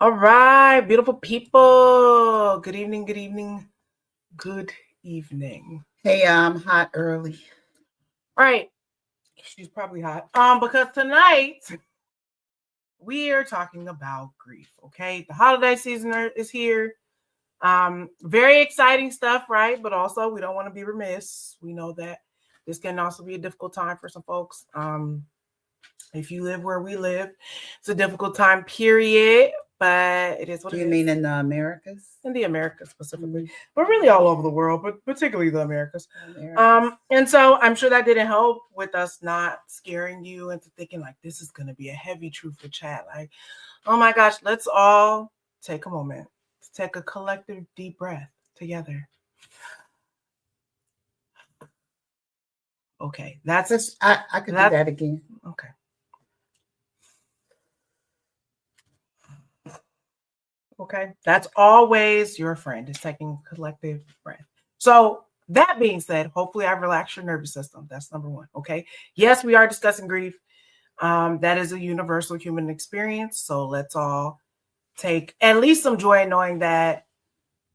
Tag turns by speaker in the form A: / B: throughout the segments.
A: All right, beautiful people. Good evening, good evening, good evening.
B: Hey, I'm hot early.
A: All right, she's probably hot. Because tonight we are talking about grief. Okay, the holiday season is here. Very exciting stuff, right? But also, we don't want to be remiss. We know that this can also be a difficult time for some folks. If you live where we live, it's a difficult time, period. But it is what
B: Do
A: it
B: you
A: is.
B: mean in the Americas?
A: In the Americas specifically, but really all over the world, but particularly the Americas. And so I'm sure that didn't help with us not scaring you into thinking like this is going to be a heavy truthful chat. Like, oh my gosh, let's all take a moment to take a collective deep breath together. Okay, that's
B: I could do that again.
A: Okay. Okay, that's always your friend is taking a collective breath. So that being said, hopefully I've relaxed your nervous system. That's number one. Okay. Yes, we are discussing grief. That is a universal human experience. So let's all take at least some joy in knowing that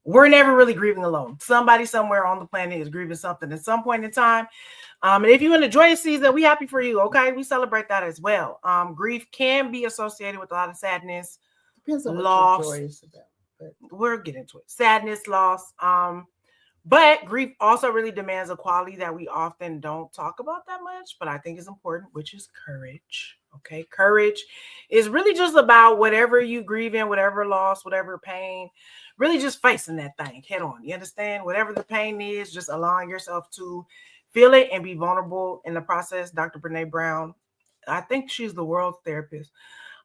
A: we're never really grieving alone. Somebody somewhere on the planet is grieving something at some point in time. And if you're in a joyous season, we happy for you. Okay, we celebrate that as well. Grief can be associated with a lot of sadness,
B: Depends on
A: loss.
B: what your joy is about. But
A: we'll get into it. Sadness, loss. But grief also really demands a quality that we often don't talk about that much, but I think is important, which is courage. Okay. Courage is really just about whatever you grieve in, whatever loss, whatever pain, really just facing that thing head on. You understand? Whatever the pain is, just allowing yourself to feel it and be vulnerable in the process. Dr. Brene Brown, I think she's the world's therapist.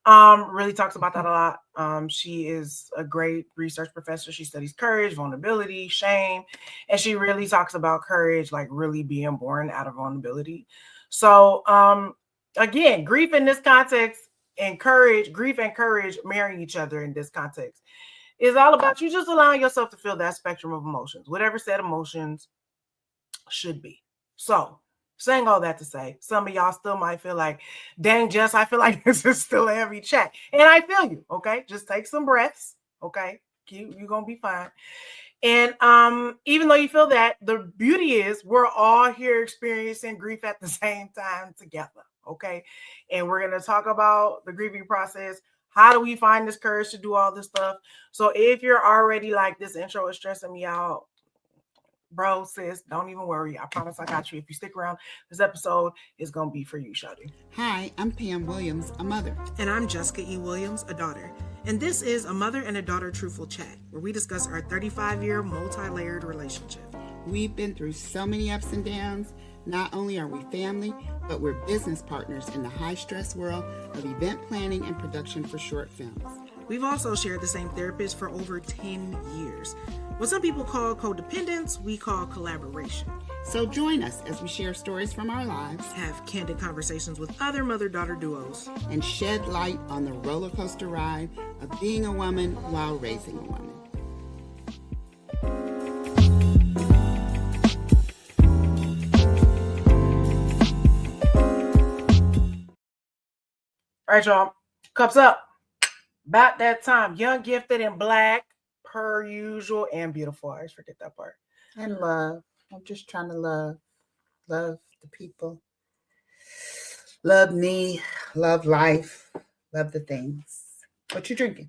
A: Really talks about that a lot. She is a great research professor. She studies courage, vulnerability, shame, and she really talks about courage, like really being born out of vulnerability. So, again, grief in this context and courage, grief and courage marrying each other in this context is all about you just allowing yourself to feel that spectrum of emotions, whatever said emotions should be. So, saying all that to say, some of y'all still might feel like, dang, Jess, I feel like this is still a heavy chat. And I feel you, okay? Just take some breaths, okay? You're going to be fine. And even though you feel that, the beauty is we're all here experiencing grief at the same time together, okay? And we're going to talk about the grieving process. How do we find this courage to do all this stuff? So if you're already like, this intro is stressing me out, bro, sis, don't even worry. I promise I got you. If you stick around, this episode is going to be for you, Shawty.
B: Hi, I'm Pam Williams, a mother.
A: And I'm Jessica E. Williams, a daughter. And this is a mother and a daughter truthful chat, where we discuss our 35-year multi-layered relationship.
B: We've been through so many ups and downs. Not only are we family, but we're business partners in the high-stress world of event planning and production for short films.
A: We've also shared the same therapist for over 10 years. What some people call codependence, we call collaboration.
B: So join us as we share stories from our lives,
A: have candid conversations with other mother-daughter duos,
B: and shed light on the roller coaster ride of being a woman while raising a woman.
A: All right, y'all. Cups up. About that time. Young, gifted, and black, per usual, and beautiful. I always forget that part.
B: And love. I'm just trying to love the people, love me, love life, love the things. What you drinking?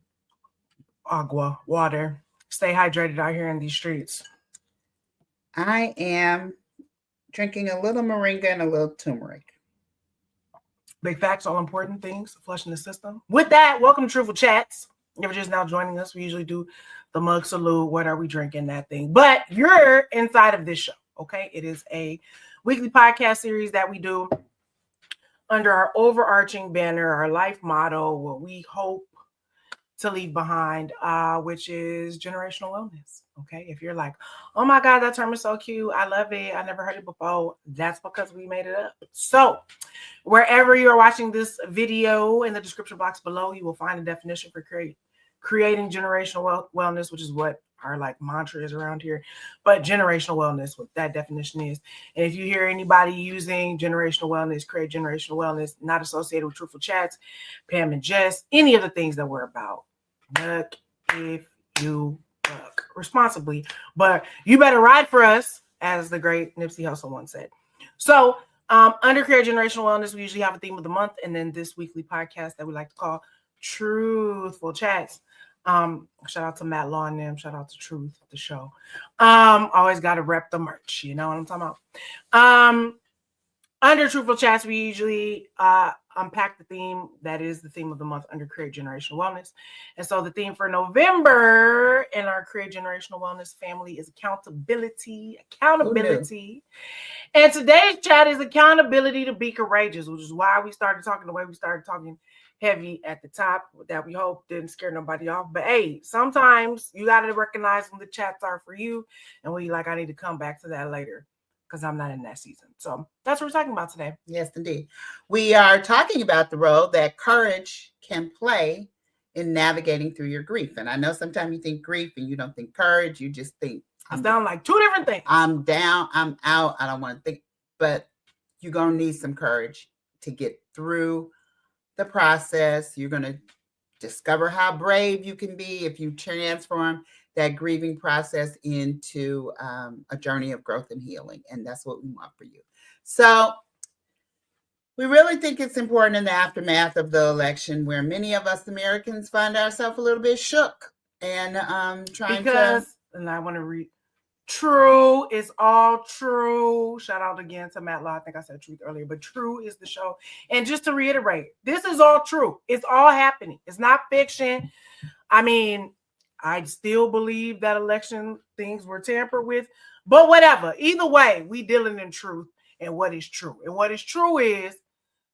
A: Agua, water. Stay hydrated out here in these streets.
B: I am drinking a little moringa and a little turmeric.
A: Big facts, all important things, flushing the system. With that, welcome to Truthful Chats. If you're just now joining us, we usually do the mug salute, what are we drinking, that thing. But you're inside of this show, okay? It is a weekly podcast series that we do under our overarching banner, our life motto, what we hope to leave behind, which is generational wellness, okay? If you're like, oh my God, that term is so cute, I love it, I never heard it before, that's because we made it up. So wherever you're watching this video, in the description box below, you will find a definition for creating generational wellness, which is what our like mantra is around here. But generational wellness, what that definition is. And if you hear anybody using generational wellness, create generational wellness, not associated with Truthful Chats, Pam and Jess, any of the things that we're about, Duck if you duck responsibly. But you better ride for us, as the great Nipsey Hussle once said. So, under Create Generational Wellness, we usually have a theme of the month, and then this weekly podcast that we like to call Truthful Chats. Shout out to Matt Law and them. Shout out to Truth, the show. Always got to rep the merch. You know what I'm talking about? Under Truthful Chats, we usually unpack the theme that is the theme of the month under Create Generational Wellness. And so the theme for November in our Create Generational Wellness family is accountability. And today's chat is accountability to be courageous, which is why we started talking the way we started talking heavy at the top, that we hope didn't scare nobody off. But hey, sometimes you got to recognize when the chats are for you and when you like, I need to come back to that later, because I'm not in that season. So that's what we're talking about today.
B: Yes, indeed. We are talking about the role that courage can play in navigating through your grief. And I know sometimes you think grief and you don't think courage. You just think,
A: it's down like two different things.
B: I'm down, I'm out, I don't want to think. But you're going to need some courage to get through the process. You're going to discover how brave you can be if you transform that grieving process into a journey of growth and healing. And that's what we want for you. So we really think it's important in the aftermath of the election, where many of us Americans find ourselves a little bit shook and
A: and I want to read, true is all true. Shout out again to Matt Law. I think I said truth earlier, but true is the show. And just to reiterate, this is all true. It's all happening. It's not fiction. I mean, I still believe that election things were tampered with, but whatever. Either way, we dealing in truth and what is true. And what is true is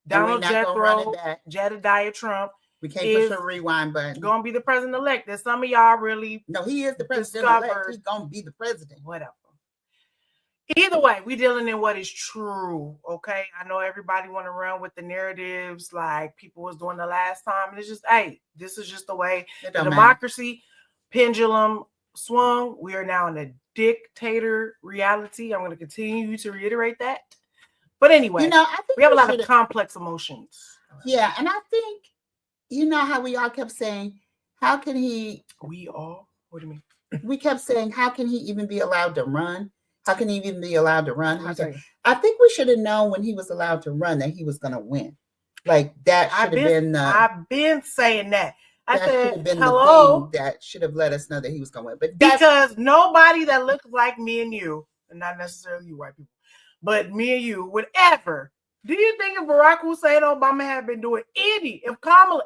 A: Donald Jethro, Jedediah Trump.
B: We can't push a rewind button.
A: Going to be the president-elect. That some of y'all really
B: no, he is the president-elect. He's going to be the president.
A: Whatever. Either way, we dealing in what is true, okay? I know everybody want to run with the narratives like people was doing the last time. And it's just, hey, this is just the way the democracy pendulum swung. We are now in a dictator reality. I'm going to continue to reiterate that. But anyway,
B: I think
A: we have a lot of complex emotions.
B: Yeah, and I think, how we all kept saying, how can he...
A: We all? What do you mean?
B: We kept saying, how can he even be allowed to run? How can he even be allowed to run? I think we should have known when he was allowed to run that he was going to win. Like, that should have been...
A: I've been saying that. I said,
B: hello. That should have let us know that he was going to win. But
A: because nobody that looks like me and you, and not necessarily you white people, but me and you would ever... Do you think if Barack Hussein Obama had been doing if Kamala,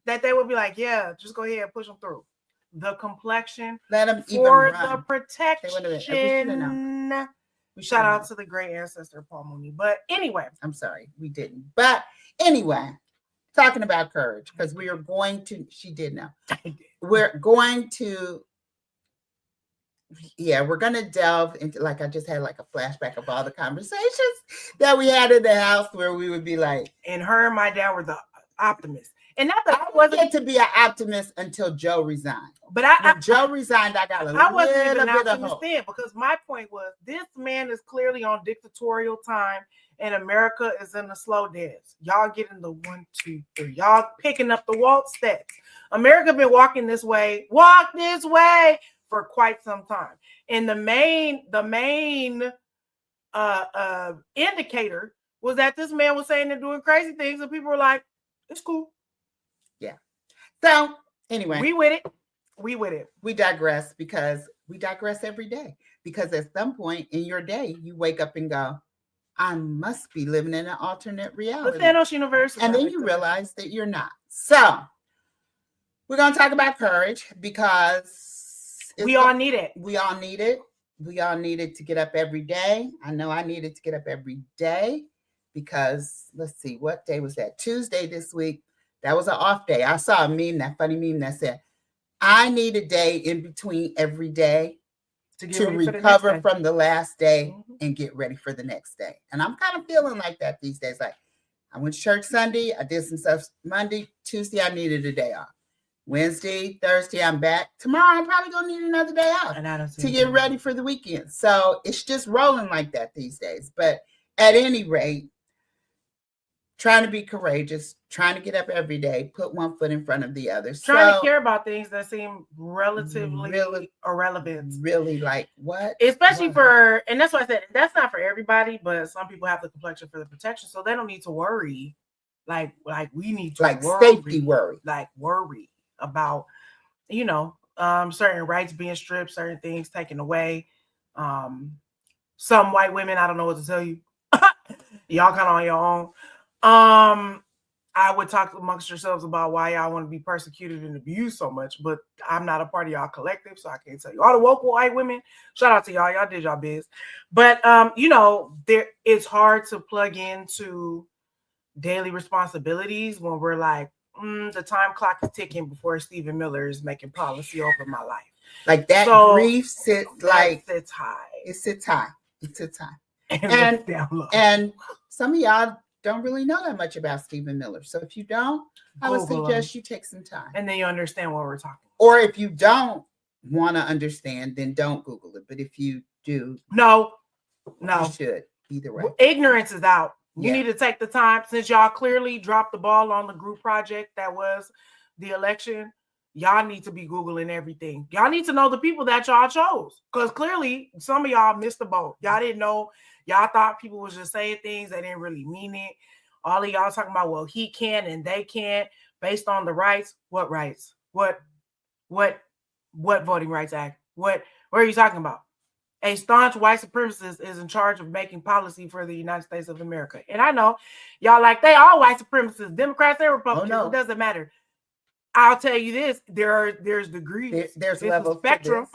A: that they would be like, yeah, just go ahead and push them through? The complexion,
B: let them
A: for the protection. Shout out to the great ancestor, Paul Mooney. But anyway.
B: I'm sorry, we didn't. But anyway, talking about courage, because we are going to, she did now. We're going to, we're going to delve into, like, I just had like a flashback of all the conversations that we had in the house where we would be like.
A: And her and my dad were the optimists. And not that
B: I wasn't get to be an optimist until Joe resigned.
A: But
B: when Joe resigned, I got I wasn't even an optimist
A: then, because my point was, this man is clearly on dictatorial time and America is in the slow dance. Y'all getting the 1, 2, 3. Y'all picking up the waltz steps. America been walk this way for quite some time. And the main indicator was that this man was saying and doing crazy things, and people were like, it's cool.
B: Yeah. So anyway,
A: we with it.
B: We digress, because we digress every day. Because at some point in your day, you wake up and go, I must be living in an alternate reality.
A: But Thanos Universe.
B: And then you realize that you're not. So we're going to talk about courage, because
A: we all need it.
B: We all need it. We all needed to get up every day. I know I needed to get up every day, because let's see, what day was that? Tuesday this week. That was an off day. I saw a meme, that funny meme that said, I need a day in between every day to recover from the last day and get ready for the next day. And I'm kind of feeling like that these days. Like, I went to church Sunday. I did some stuff Monday. Tuesday, I needed a day off. Wednesday, Thursday, I'm back. Tomorrow, I'm probably going to need another day off to get ready for the weekend. So it's just rolling like that these days. But at any rate, trying to be courageous, trying to get up every day, put one foot in front of the other.
A: Trying to care about things that seem relatively
B: really
A: irrelevant.
B: Really, like what?
A: Especially
B: What?
A: for, and that's why I said that's not for everybody, but some people have the complexion for the protection, so they don't need to worry. Like we need to
B: like safety worry.
A: Like worry about, certain rights being stripped, certain things taken away. Some white women, I don't know what to tell you. Y'all kind of on your own. I would talk amongst yourselves about why y'all want to be persecuted and abused so much, but I'm not a part of y'all collective, so I can't tell you. All the woke white women, shout out to y'all. Y'all did y'all biz. But it's hard to plug into daily responsibilities when we're like, the time clock is ticking before Stephen Miller is making policy over my life.
B: Like that grief sits high. It sits high. It sits high. And some of y'all don't really know that much about Stephen Miller. So if you don't, I would suggest you take some time.
A: And then you understand what we're talking about.
B: Or if you don't want to understand, then don't Google it. But if you do,
A: no,
B: you should. Either way.
A: Ignorance is out. You need to take the time, since y'all clearly dropped the ball on the group project that was the election. Y'all need to be Googling everything. Y'all need to know the people that y'all chose, because clearly some of y'all missed the boat. Y'all didn't know. Y'all thought people was just saying things that didn't really mean it. All of y'all talking about, well, he can and they can't based on the rights. What rights? What Voting Rights Act? What are you talking about? A staunch white supremacist is in charge of making policy for the United States of America. And I know y'all like, they all white supremacists, Democrats and Republicans. Oh, no. It doesn't matter. I'll tell you this: there's degrees. There's levels. Spectrum.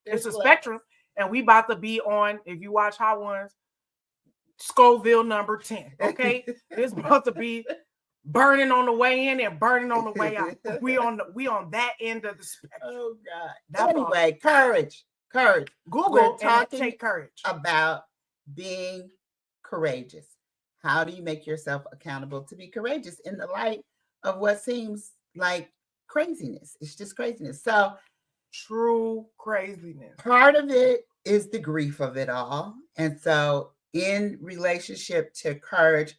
A: It's a spectrum, and we about to be on. If you watch Hot Ones, Scoville number 10. Okay, it's about to be burning on the way in and burning on the way out. We on that end of the spectrum.
B: Oh God. That's anyway, courage.
A: Google and take courage
B: about being courageous. How do you make yourself accountable to be courageous in the light of what seems like craziness? It's just craziness. So
A: true craziness.
B: Part of it is the grief of it all. And so in relationship to courage,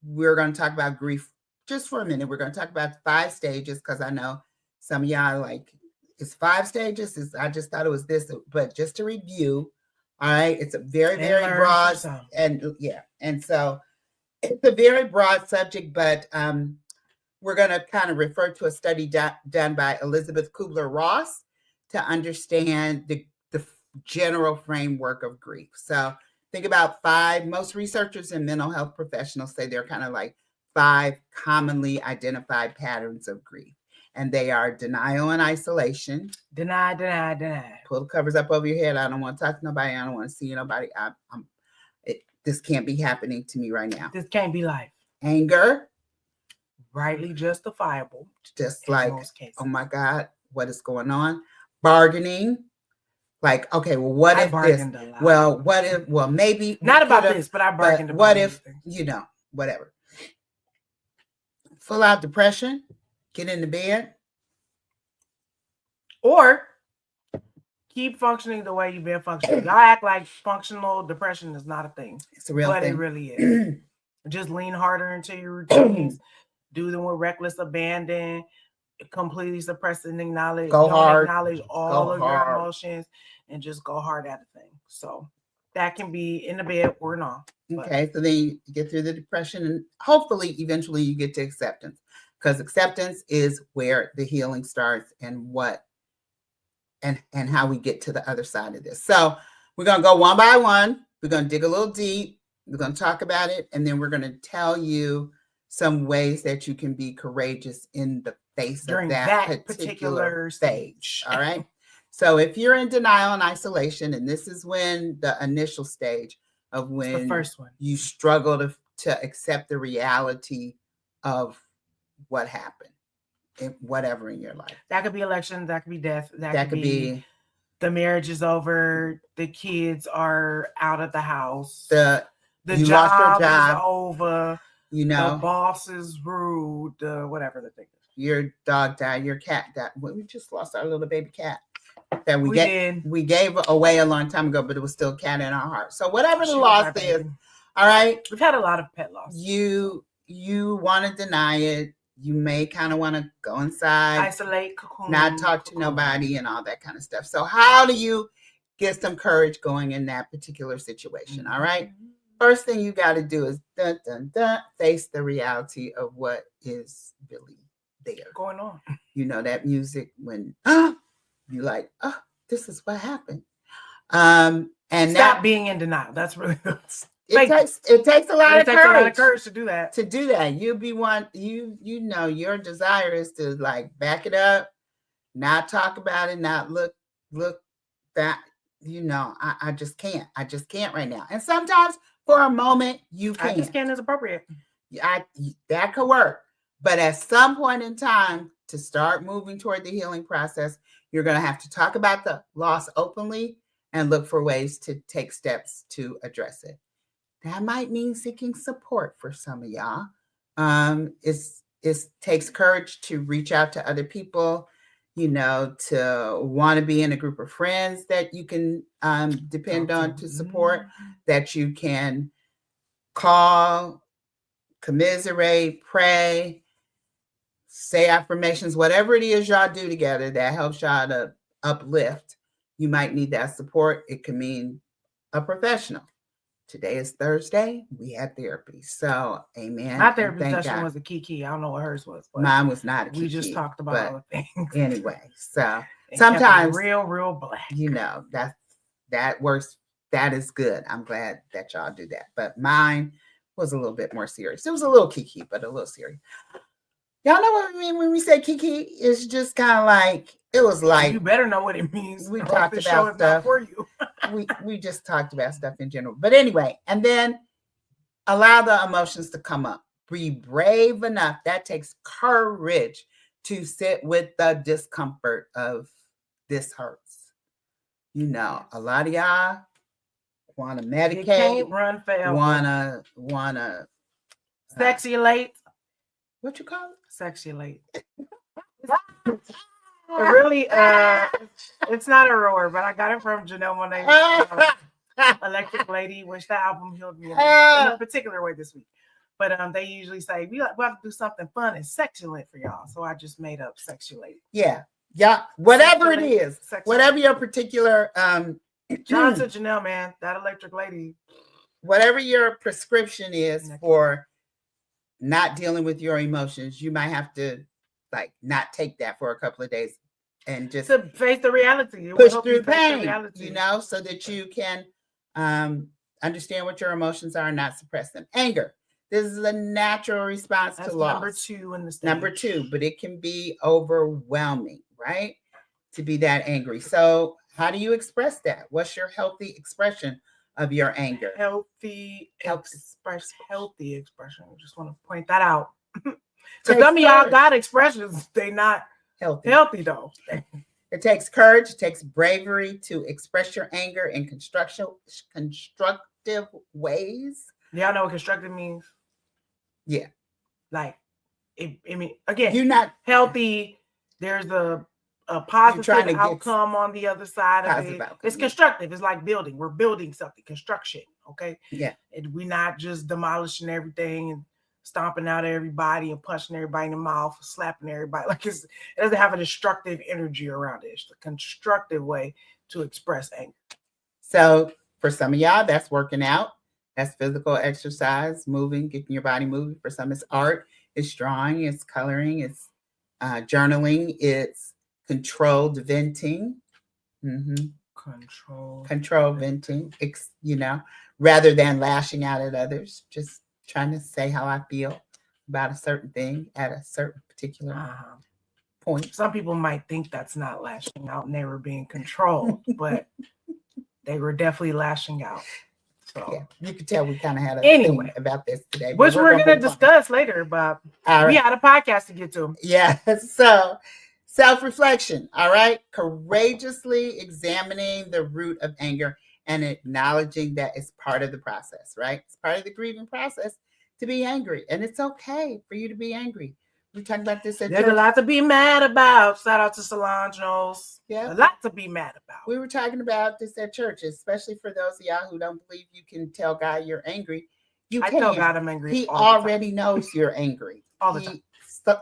B: we're going to talk about grief just for a minute. We're going to talk about 5 stages, because I know some of y'all like, it's 5 stages. I just thought it was this, but just to review, all right, it's a very, very broad, and so it's a very broad subject, but we're going to kind of refer to a study done by Elizabeth Kubler-Ross to understand the general framework of grief. So think about 5. Most researchers and mental health professionals say they're kind of like 5 commonly identified patterns of grief. And they are denial and isolation.
A: Deny.
B: Pull the covers up over your head. I don't want to talk to nobody. I don't want to see nobody. This can't be happening to me right now.
A: This can't be life.
B: Anger.
A: Rightly justifiable.
B: Just like, oh my God, what is going on? Bargaining. Like, okay, well, what if this? Well, what if, well, maybe.
A: Not about this, but I bargained about
B: what if, whatever. Full out depression. Get into bed.
A: Or keep functioning the way you've been functioning. Y'all act like functional depression is not a thing.
B: It's a real thing.
A: But it really is. Just lean harder into your routines. Do them with reckless abandon. Completely suppress and acknowledge. Acknowledge all of your emotions and just go hard at a thing. So that can be in the bed or not.
B: Okay, so then you get through the depression and hopefully eventually you get to acceptance. Because acceptance is where the healing starts and how we get to the other side of this. So we're going to go one by one. We're going to dig a little deep. We're going to talk about it. And then we're going to tell you some ways that you can be courageous in the face of that particular stage. All right. So if you're in denial and isolation, and this is when the initial stage of when
A: the first one,
B: you struggle to accept the reality of what happened, whatever in your life.
A: That could be election, that could be death, that could be the marriage is over, the kids are out of the house, the job is over, the boss is rude, whatever the thing is.
B: Your dog died, your cat died. We just lost our little baby cat that we gave away a long time ago, but it was still a cat in our heart. So whatever the loss is, all right.
A: We've had a lot of pet loss.
B: You you want to deny it. You may kind of want to go inside,
A: isolate, cocoon,
B: not talk to nobody and all that kind of stuff. So how do you get some courage going in that particular situation? All right. First thing you got to do is face the reality of what is really there
A: going on.
B: You know, that music when you like, oh, this is what happened. And
A: stop being in denial. That's really
B: it takes a lot of
A: courage to do that.
B: You'll be one, you know, your desire is to like back it up, not talk about it, not look that, you know, I just can't right now. And sometimes for a moment you can.
A: I just can't is appropriate.
B: That could work. But at some point in time, to start moving toward the healing process, you're going to have to talk about the loss openly and look for ways to take steps to address it. That might mean seeking support for some of y'all. It takes courage to reach out to other people, you know, to want to be in a group of friends that you can depend on to support, that you can call, commiserate, pray, say affirmations, whatever it is y'all do together that helps y'all to uplift. You might need that support. It can mean a professional. Today is Thursday. We had therapy. So, amen.
A: My therapy session was a kiki. I don't know what hers was. But
B: mine was not a kiki.
A: We just talked about other things.
B: Anyway, so sometimes
A: real black.
B: You know, that works. That is good. I'm glad that y'all do that. But mine was a little bit more serious. It was a little kiki, but a little serious. Y'all know what I mean when we say kiki? It's just kind of like, it was like,
A: you better know what it means.
B: We talked about stuff
A: for you.
B: we just talked about stuff in general. But anyway, and then allow the emotions to come up. Be brave enough. That takes courage to sit with the discomfort of this hurts. You know, a lot of y'all want to medicate,
A: run forever.
B: Wanna
A: sexulate.
B: What you call it?
A: Sexulate. Really, it's not a roar, but I got it from Janelle Monáe's Electric Lady, which the album healed me in a particular way this week. But they usually say we have to do something fun and sexulate for y'all. So I just made up sexulate.
B: Yeah. Whatever it is, whatever your particular
A: Shout out to Janelle, man, that Electric Lady.
B: Whatever your prescription is for not dealing with your emotions, you might have to like not take that for a couple of days and just
A: to face the reality.
B: Push through pain, you know, so that you can understand what your emotions are and not suppress them. Anger. This is a natural response to loss.
A: Number 2 in the stage.
B: Number 2, but it can be overwhelming, right? To be that angry. So how do you express that? What's your healthy expression of your anger?
A: Healthy expression. I just want to point that out. Because some of y'all got expressions, they not healthy though.
B: It takes courage, it takes bravery to express your anger in constructive ways.
A: Y'all know what constructive means?
B: Yeah.
A: Like, I mean, again,
B: you're not
A: healthy. There's a positive outcome on the other side of it. It's constructive. It's like building. We're building something. Construction. Okay.
B: Yeah.
A: And we're not just demolishing everything and stomping out everybody and punching everybody in the mouth, slapping everybody. Like it doesn't have a destructive energy around it. It's a constructive way to express anger.
B: So for some of y'all, that's working out. That's physical exercise, moving, getting your body moving. For some, it's art, it's drawing, it's coloring, it's journaling, it's controlled venting. Control venting, you know, rather than lashing out at others, just trying to say how I feel about a certain thing at a certain particular point.
A: Some people might think that's not lashing out and they were being controlled, but they were definitely lashing out. So
B: yeah, you could tell we kind of had a thing about this today.
A: Which we're going to discuss later, but we had a podcast to get to.
B: Yeah, so self-reflection, all right? Courageously examining the root of anger and acknowledging that it's part of the process, right? It's part of the grieving process to be angry. And it's okay for you to be angry. We talked about this at
A: There's a lot to be mad about. Shout out to Solange Knowles.
B: Yeah.
A: A lot to be mad about.
B: We were talking about this at church, especially for those of y'all who don't believe you can tell God you're angry. You
A: I
B: can.
A: tell God I'm angry.
B: He
A: all the time.
B: already knows you're angry.
A: All the time.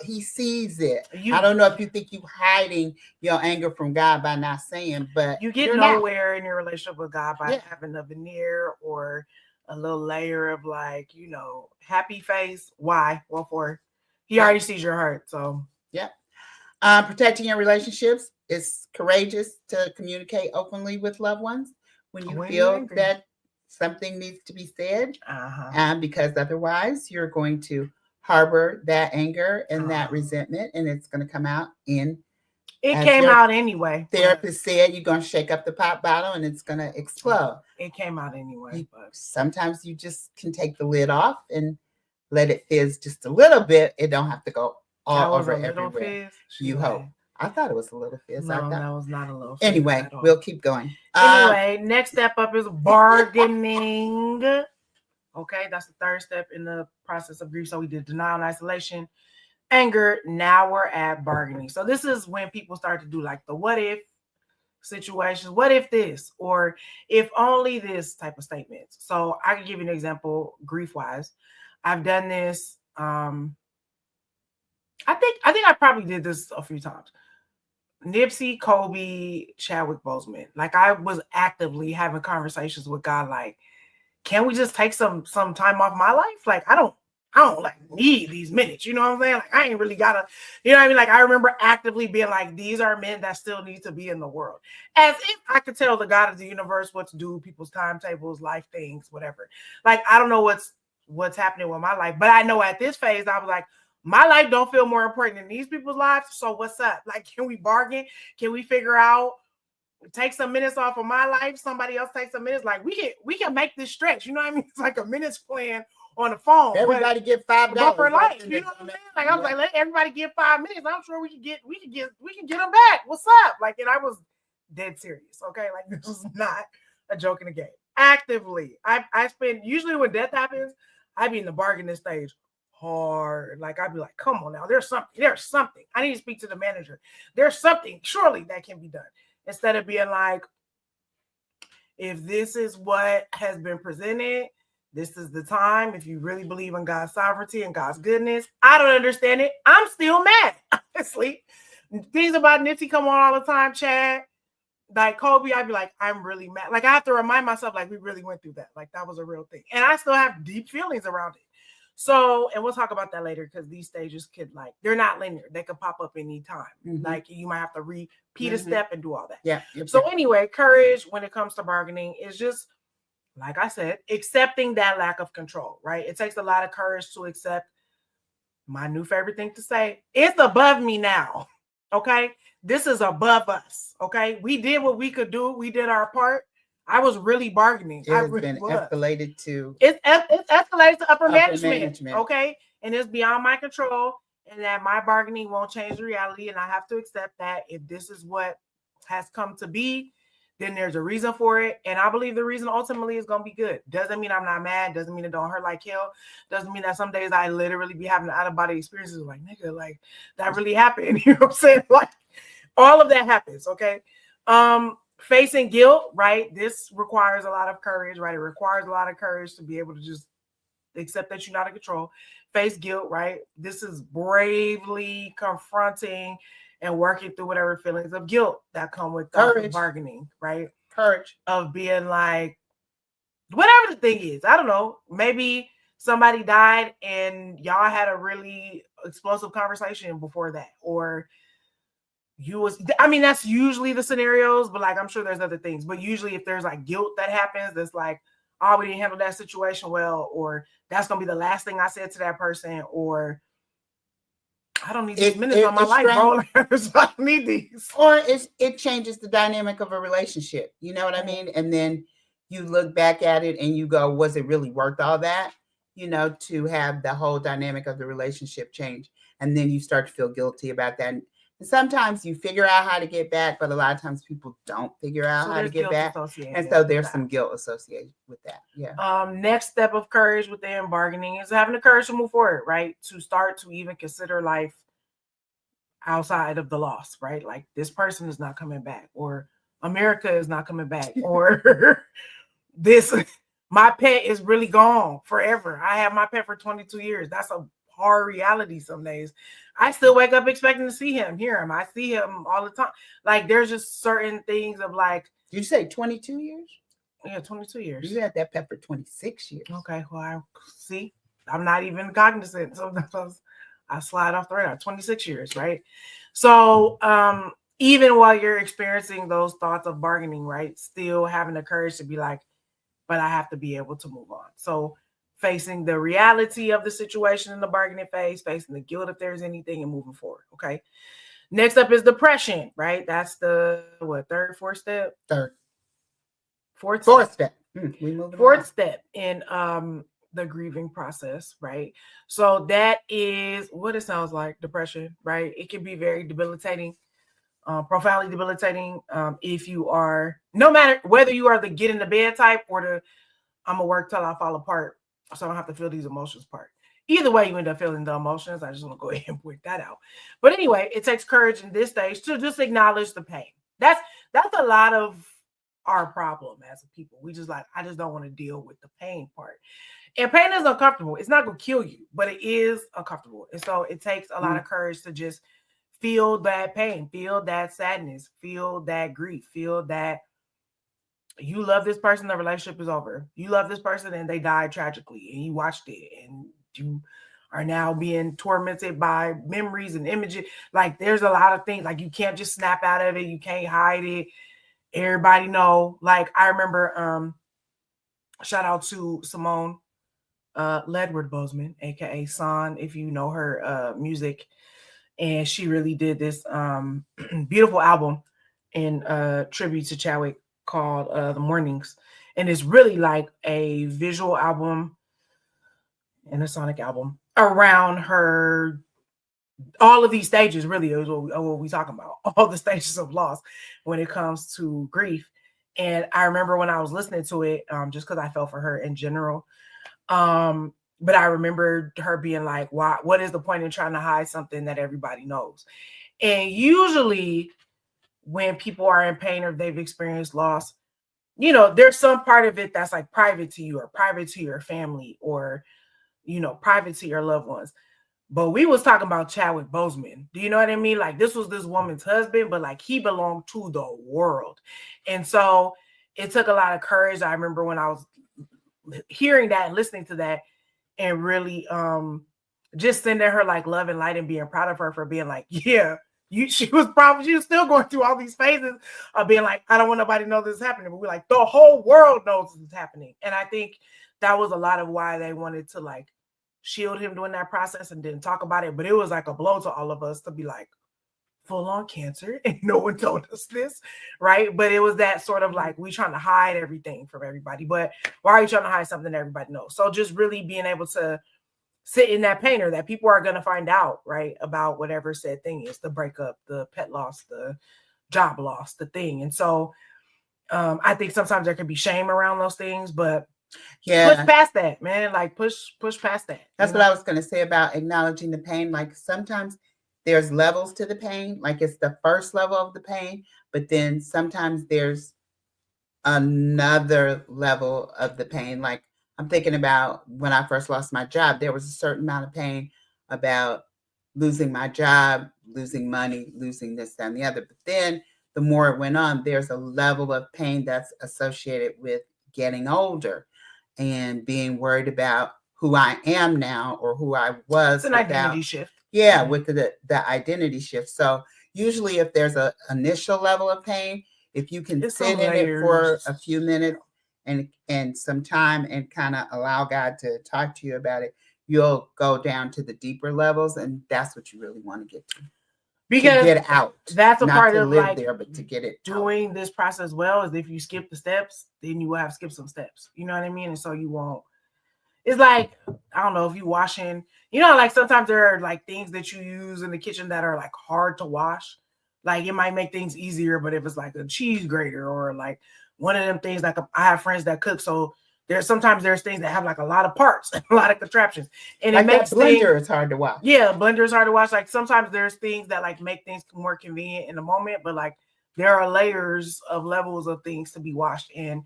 B: He sees it.
A: You,
B: I don't know if you think you hiding your anger from God by not saying, but
A: you get
B: you're
A: nowhere in your relationship with God by
B: Yeah.
A: having a veneer or a little layer of like, you know, happy face. Why? Well, for he already sees your hurt. So
B: yeah. Protecting your relationships is courageous to communicate openly with loved ones when you
A: when you're
B: feel
A: angry.
B: that something needs to be said, because otherwise you're going to harbor that anger and that resentment, and it's going to come out in.
A: It
B: as
A: came
B: your
A: out anyway.
B: Therapist said, you're going to shake up the pop bottle and it's going to explode.
A: It came out anyway.
B: Sometimes you just can take the lid off and let it fizz just a little bit. It don't have to go all over everywhere. You hope. I thought it was a little fizz.
A: No, that was not a little fizz.
B: Anyway, we'll keep going.
A: Anyway, next step up is bargaining. Okay, that's the third step in the process of grief. So we did denial and isolation, anger. Now we're at bargaining. So this is when people start to do like the what if situations. What if this, or if only this type of statements. So I can give you an example grief wise. I've done this. I think I probably did this a few times. Nipsey, Kobe, Chadwick Boseman. Like I was actively having conversations with God, like, can we just take some time off my life? Like I don't like need these minutes. You know what I'm saying? Like I ain't really gotta, you know what I mean? Like I remember actively being like, these are men that still need to be in the world. As if I could tell the God of the universe what to do, people's timetables, life things, whatever. Like I don't know what's happening with my life, but I know at this phase, I was like, my life don't feel more important than these people's lives. So what's up? Like, can we bargain? Can we figure out, take some minutes off of my life? Somebody else takes some minutes. Like we can make this stretch. You know what I mean? It's like a minutes plan on the phone.
B: Everybody get $5
A: for life. You know what I'm saying? Like I was like, let everybody get 5 minutes. I'm sure we can get them back. What's up? Like, and I was dead serious. Okay, like this is not a joke in the game. Actively, I spend, usually when death happens, I be in the bargaining stage hard. Like I'd be like, come on now, there's something. I need to speak to the manager. There's something surely that can be done. Instead of being like, if this is what has been presented, this is the time. If you really believe in God's sovereignty and God's goodness, I don't understand it. I'm still mad, honestly. Things about Nipsey come on all the time, Chad. Like Kobe, I'd be like, I'm really mad. Like I have to remind myself, like we really went through that. Like that was a real thing. And I still have deep feelings around it. So, and we'll talk about that later because these stages could, like, they're not linear. They could pop up anytime. Like you might have to repeat a step and do all that.
B: Yeah.
A: So anyway, courage when it comes to bargaining is just, like I said, accepting that lack of control, right? It takes a lot of courage to accept my new favorite thing to say. It's above me now. Okay. This is above us. Okay. We did what we could do. We did our part. I was really bargaining.
B: It has been escalated to.
A: It's escalated to upper management. Okay. And it's beyond my control. And that my bargaining won't change the reality. And I have to accept that if this is what has come to be, then there's a reason for it. And I believe the reason ultimately is going to be good. Doesn't mean I'm not mad. Doesn't mean it don't hurt like hell. Doesn't mean that some days I literally be having out-of-body experiences like, nigga, like that really happened. You know what I'm saying? Like all of that happens. Okay. Facing guilt, right? This requires a lot of courage, right? It requires a lot of courage to be able to just accept that you're not in control. Face guilt, right? This is bravely confronting and working through whatever feelings of guilt that come with bargaining, right?
B: Courage
A: of being like, whatever the thing is, I don't know, maybe somebody died and y'all had a really explosive conversation before that, or that's usually the scenarios, but like I'm sure there's other things, but usually if there's like guilt that happens, that's like, oh, we didn't handle that situation well, or that's gonna be the last thing I said to that person, or I don't need these minutes on my life, bro. I don't need these.
B: Or it changes the dynamic of a relationship. You know what I mean? And then you look back at it and you go, was it really worth all that? You know, to have the whole dynamic of the relationship change. And then you start to feel guilty about that. And sometimes you figure out how to get back, but a lot of times people don't figure out how to get back. And so there's some guilt associated with that. Yeah.
A: Next step of courage within bargaining is having the courage to move forward, right? To start to even consider life outside of the loss, right? Like this person is not coming back, or America is not coming back, or my pet is really gone forever. I have my pet for 22 years. That's a hard reality some days. I still wake up expecting to see him, hear him. I see him all the time. Like there's just certain things of like.
B: Did you say 22 years?
A: Yeah, 22 years.
B: You had that pet for 26 years.
A: Okay, well, I see. I'm not even cognizant. Sometimes I slide off the radar. 26 years, right? So even while you're experiencing those thoughts of bargaining, right, still having the courage to be like, but I have to be able to move on. So facing the reality of the situation in the bargaining phase, facing the guilt if there's anything, and moving forward. Okay. Next up is depression, right? That's the fourth step? Fourth step.
B: We moving
A: Fourth
B: on.
A: step in the grieving process, right? So that is what it sounds like, depression, right? It can be very debilitating, profoundly debilitating. If you are, no matter whether you are the get in the bed type or the I'm gonna work till I fall apart, so I don't have to feel these emotions part. Either way, you end up feeling the emotions. I just want to go ahead and point that out. But anyway, it takes courage in this stage to just acknowledge the pain. That's a lot of our problem as a people. We just like, I just don't want to deal with the pain part. And pain is uncomfortable. It's not gonna kill you, but it is uncomfortable. And so it takes a lot of courage to just feel that pain, feel that sadness, feel that grief, feel that you love this person, the relationship is over. You love this person and they died tragically and you watched it and you are now being tormented by memories and images. Like there's a lot of things, like you can't just snap out of it. You can't hide it. Everybody know. Like I remember, shout out to Simone Ledward Bozeman, aka Son, if you know her music. And she really did this beautiful album in tribute to Chadwick called The Mornings. And it's really like a visual album and a sonic album around her, all of these stages really is what we talking about, all the stages of loss when it comes to grief. And I remember when I was listening to it, just because I felt for her in general. But I remember her being like, why, what is the point in trying to hide something that everybody knows? And usually when people are in pain or they've experienced loss, you know, there's some part of it that's like private to you or private to your family or, you know, private to your loved ones. But we was talking about Chadwick Boseman. Do you know what I mean? Like this was this woman's husband, but like he belonged to the world. And so it took a lot of courage. I remember when I was hearing that and listening to that and really just sending her like love and light and being proud of her for being like, yeah, she was still going through all these phases of being like, I don't want nobody to know this is happening. But we're like, the whole world knows this is happening. And I think that was a lot of why they wanted to like shield him during that process and didn't talk about it. But it was like a blow to all of us to be like, full on cancer and no one told us this, right? But it was that sort of like, we trying to hide everything from everybody. But why are you trying to hide something that everybody knows? So just really being able to sit in that pain, or that people are going to find out, right, about whatever said thing is, the breakup, the pet loss, the job loss, the thing. And so I think sometimes there can be shame around those things, but push past that, man. Like push past that.
B: That's what I was going to say about acknowledging the pain. Like sometimes there's levels to the pain, like it's the first level of the pain, but then sometimes there's another level of the pain. Like I'm thinking about when I first lost my job, there was a certain amount of pain about losing my job, losing money, losing this, that, and the other. But then the more it went on, there's a level of pain that's associated with getting older and being worried about who I am now or who I was.
A: It's an identity shift.
B: Yeah, with the identity shift. So usually if there's an initial level of pain, if you can sit in it for a few minutes and some time and kind of allow God to talk to you about it, you'll go down to the deeper levels. And that's what you really want to get to.
A: Because
B: to get out.
A: That's a
B: not
A: part
B: to
A: of
B: live
A: like
B: there, but to get it
A: doing
B: out.
A: This process well is if you skip the steps, then you will have skipped some steps. You know what I mean? And so you won't. It's like, I don't know, if you washing, you know, like sometimes there are like things that you use in the kitchen that are like hard to wash. Like it might make things easier, but if it's like a cheese grater or like one of them things, like I have friends that cook, so there's things that have like a lot of parts, a lot of contraptions, and
B: like
A: it makes
B: that blender is hard to wash.
A: Yeah, blender is hard to wash. Like sometimes there's things that like make things more convenient in the moment, but like there are layers of levels of things to be washed, and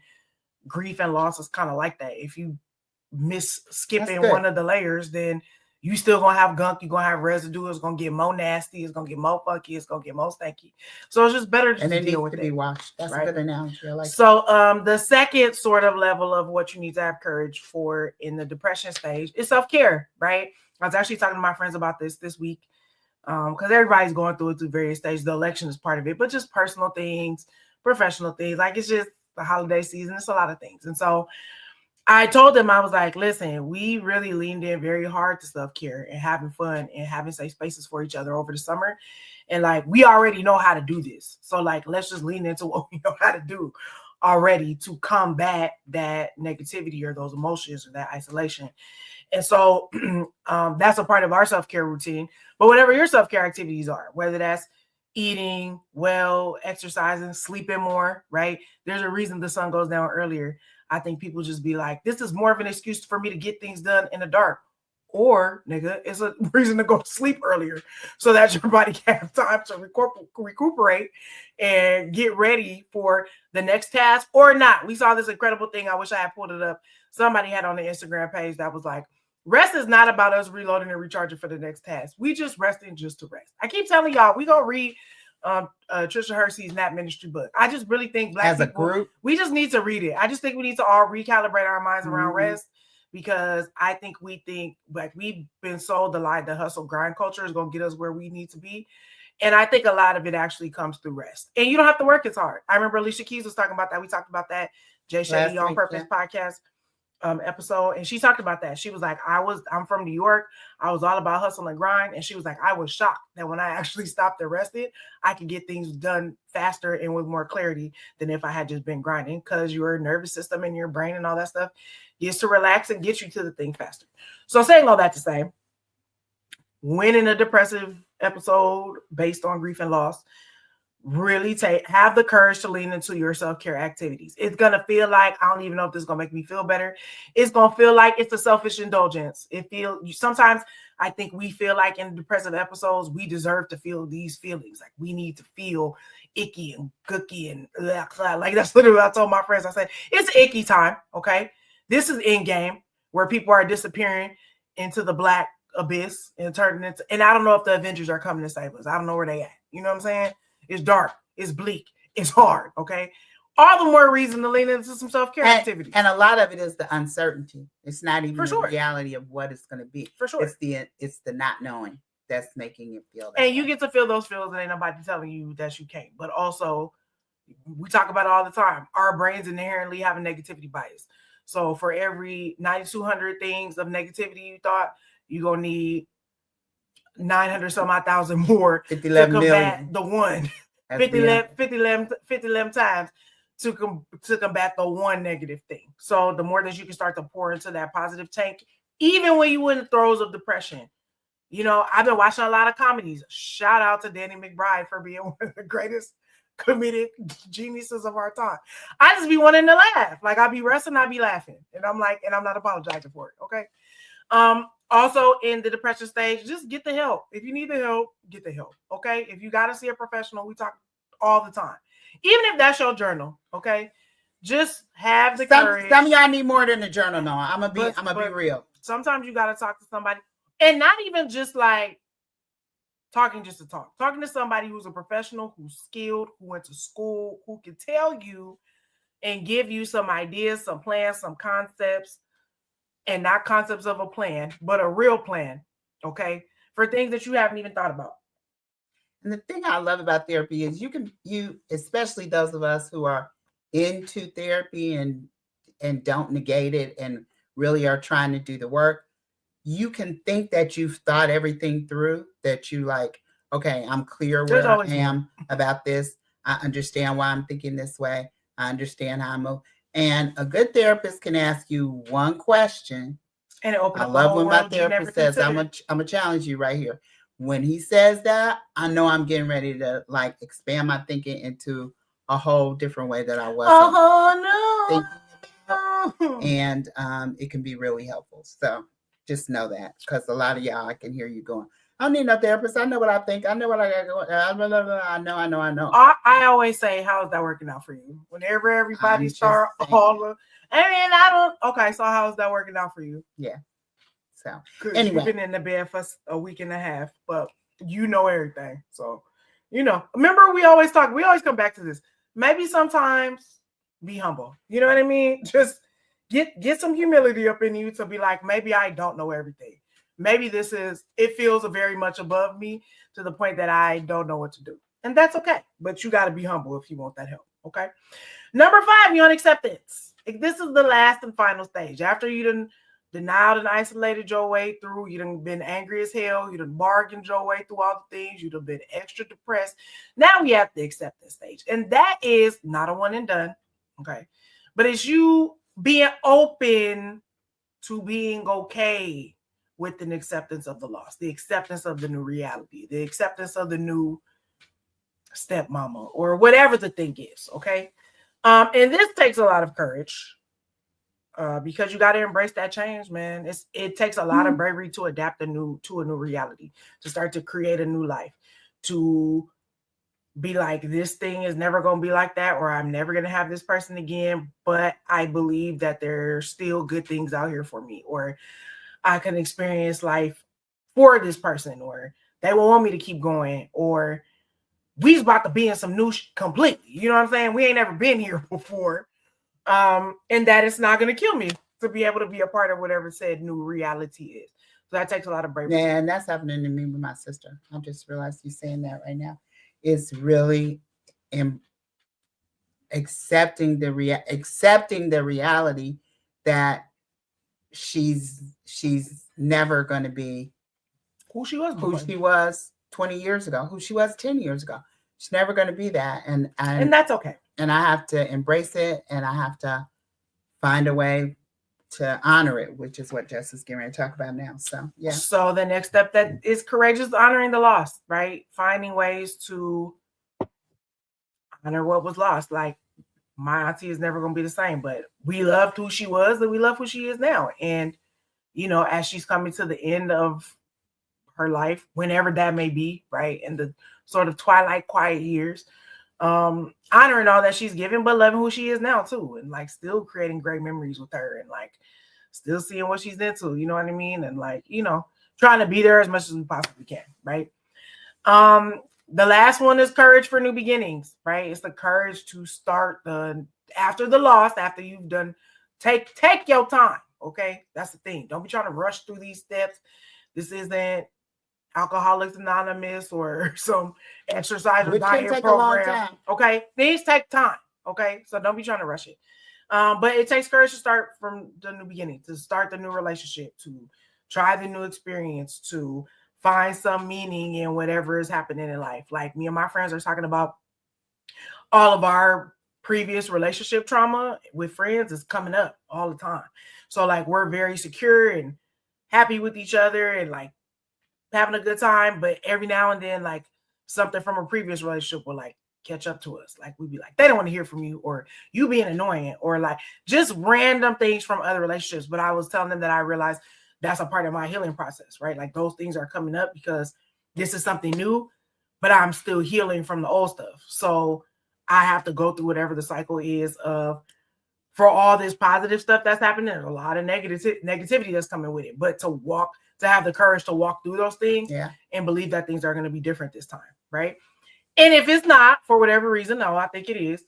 A: grief and loss is kind of like that. If you miss skipping
B: good.
A: one of the layers, then you still gonna have gunk, you're gonna have residue, it's gonna get more nasty, it's gonna get more funky, it's gonna get more stanky. So it's just better
B: And
A: to
B: it
A: deal
B: needs
A: with
B: to
A: it.
B: be washed. That's
A: right?
B: a good analogy. I like
A: So the second sort of level of what you need to have courage for in the depression stage is self-care, right? I was actually talking to my friends about this week, because everybody's going through it through various stages. The election is part of it, but just personal things, professional things. Like, it's just the holiday season. It's a lot of things. And so I told them, I was like, listen, we really leaned in very hard to self-care and having fun and having safe spaces for each other over the summer. And like, we already know how to do this. So like, let's just lean into what we know how to do already to combat that negativity or those emotions or that isolation. And so that's a part of our self-care routine. But whatever your self-care activities are, whether that's eating well, exercising, sleeping more, right? There's a reason the sun goes down earlier. I think people just be like, this is more of an excuse for me to get things done in the dark. Or, nigga, it's a reason to go to sleep earlier so that your body can have time to recuperate and get ready for the next task or not. We saw this incredible thing. I wish I had pulled it up. Somebody had on the Instagram page that was like, rest is not about us reloading and recharging for the next task. We just resting just to rest. I keep telling y'all, we gonna read Trisha Hersey's Nap Ministry book. I just really think Black
B: as
A: people,
B: a group,
A: we just need to read it. I just think we need to all recalibrate our minds around rest, because I think we think like we've been sold the lie that hustle grind culture is gonna get us where we need to be. And I think a lot of it actually comes through rest. And you don't have to work as hard. I remember Alicia Keys was talking about that. We talked about that Jay Shetty on Purpose podcast episode, and she talked about that. She was like, I'm from New York, I was all about hustle and grind, and she was like, I was shocked that when I actually stopped and rested, I could get things done faster and with more clarity than if I had just been grinding, because your nervous system and your brain and all that stuff gets to relax and get you to the thing faster. So saying all that to say, when in a depressive episode based on grief and loss, really have the courage to lean into your self-care activities. It's gonna feel like, I don't even know if this is gonna make me feel better. It's gonna feel like it's a selfish indulgence. Sometimes I think we feel like in depressive episodes we deserve to feel these feelings, like we need to feel icky and gooky and like that's literally what I told my friends. I said, it's icky time. Okay, this is end game where people are disappearing into the black abyss and turning into, and I don't know if the Avengers are coming to save us. I don't know where they at. You know what I'm saying? It's dark, it's bleak, it's hard, okay? All the more reason to lean into some self-care activities.
B: And a lot of it is the uncertainty. It's not even the
A: sure.
B: reality of what it's going to be.
A: For sure.
B: It's the not knowing that's making you feel that
A: and
B: way.
A: You get to feel those feelings and ain't nobody telling you that you can't. But also, we talk about it all the time. Our brains inherently have a negativity bias. So for every 9,200 things of negativity you thought, you're going to need 900 some odd thousand more to combat million. The one. 50 times to combat the one negative thing. So the more that you can start to pour into that positive tank, even when you in the throes of depression. You know, I've been watching a lot of comedies. Shout out to Danny McBride for being one of the greatest comedic geniuses of our time. I just be wanting to laugh. Like, I'll be resting, I'll be laughing. And I'm like, and I'm not apologizing for it. Okay. Also in the depression stage, just get the help. If you need the help, get the help. Okay. If you got to see a professional, we talk all the time. Even if that's your journal. Okay. Just have the courage.
B: Some of y'all need more than a journal. No, I'm gonna be real.
A: Sometimes you got to talk to somebody, and not even just like talking just to talk. Talking to somebody who's a professional, who's skilled, who went to school, who can tell you and give you some ideas, some plans, some concepts, and not concepts of a plan, but a real plan, okay, for things that you haven't even thought about.
B: And the thing I love about therapy is you, especially those of us who are into therapy and don't negate it and really are trying to do the work, you can think that you've thought everything through, that you like, okay, I'm clear where I am about this. I understand why I'm thinking this way. I understand how I move. And a good therapist can ask you one question.
A: And it opens
B: I love when my therapist says, I'm gonna challenge you right here. When he says that, I know I'm getting ready to like expand my thinking into a whole different way that I wasn't thinking about. And it can be really helpful. So just know that, because a lot of y'all, I can hear you going, I don't need no therapist. I know what I think. I know what I got going. I know.
A: I always say, how's that working out for you? Whenever everybody
B: I'm just
A: start
B: saying.
A: all the, I mean, I don't. Okay, so how's that working out for you?
B: Yeah. So
A: Because you've
B: anyway,
A: been in the bed for a week and a half, but you know everything. So, remember we always talk. We always come back to this. Maybe sometimes be humble. You know what I mean? Just get some humility up in you to be like, maybe I don't know everything. Maybe it feels very much above me to the point that I don't know what to do. And that's okay. But you got to be humble if you want that help. Okay. Number 5, you on acceptance. This is the last and final stage. After you done denied and isolated your way through, you done been angry as hell, you done bargained your way through all the things, you done been extra depressed. Now we have the acceptance stage. And that is not a one and done. Okay. But it's you being open to being okay with an acceptance of the loss, the acceptance of the new reality, the acceptance of the new stepmama or whatever the thing is. Okay. And this takes a lot of courage because you got to embrace that change, man. It takes a lot of bravery to adapt to a new reality, to start to create a new life, to be like, this thing is never going to be like that, or I'm never going to have this person again. But I believe that there's still good things out here for me, or I can experience life for this person, or they will want me to keep going, or we's about to be in some new completely. You know what I'm saying? We ain't ever been here before. And that it's not going to kill me to be able to be a part of whatever said new reality is. So that takes a lot of bravery.
B: Yeah, and that's happening to me with my sister. I just realized you saying that right now. It's really accepting the reality that she's never going to be
A: who she was
B: 20 years ago, who she was 10 years ago. She's never going to be that, and
A: that's okay.
B: And I have to embrace it, and I have to find a way to honor it, which is what Jess is getting ready to talk about now. So yeah.
A: So the next step that is courageous, honoring the loss, right? Finding ways to honor what was lost. Like, my auntie is never going to be the same, but we loved who she was and we love who she is now. And, as she's coming to the end of her life, whenever that may be, right? In the sort of twilight, quiet years, honoring all that she's given, but loving who she is now too. And like still creating great memories with her and like still seeing what she's into, you know what I mean? And like, trying to be there as much as we possibly can, right? The last one is courage for new beginnings, right? It's the courage to start after the loss, after you've done, take your time. Okay. That's the thing. Don't be trying to rush through these steps. This isn't Alcoholics Anonymous or some exercise or diet program. Okay. Things take time. Okay. So don't be trying to rush it. But it takes courage to start from the new beginning, to start the new relationship, to try the new experience, to find some meaning in whatever is happening in life. Like me and my friends are talking about all of our previous relationship trauma with friends is coming up all the time. So like we're very secure and happy with each other and like having a good time. But every now and then, like something from a previous relationship will like catch up to us. Like we'd be like, they don't want to hear from you, or you being annoying, or like just random things from other relationships. But I was telling them that I realized that's a part of my healing process, right? Like those things are coming up because this is something new, but I'm still healing from the old stuff. So I have to go through whatever the cycle is of, for all this positive stuff that's happening, there's a lot of negativity that's coming with it. But to have the courage to walk through those things and believe that things are going to be different this time, right? And if it's not, for whatever reason, no, I think it is,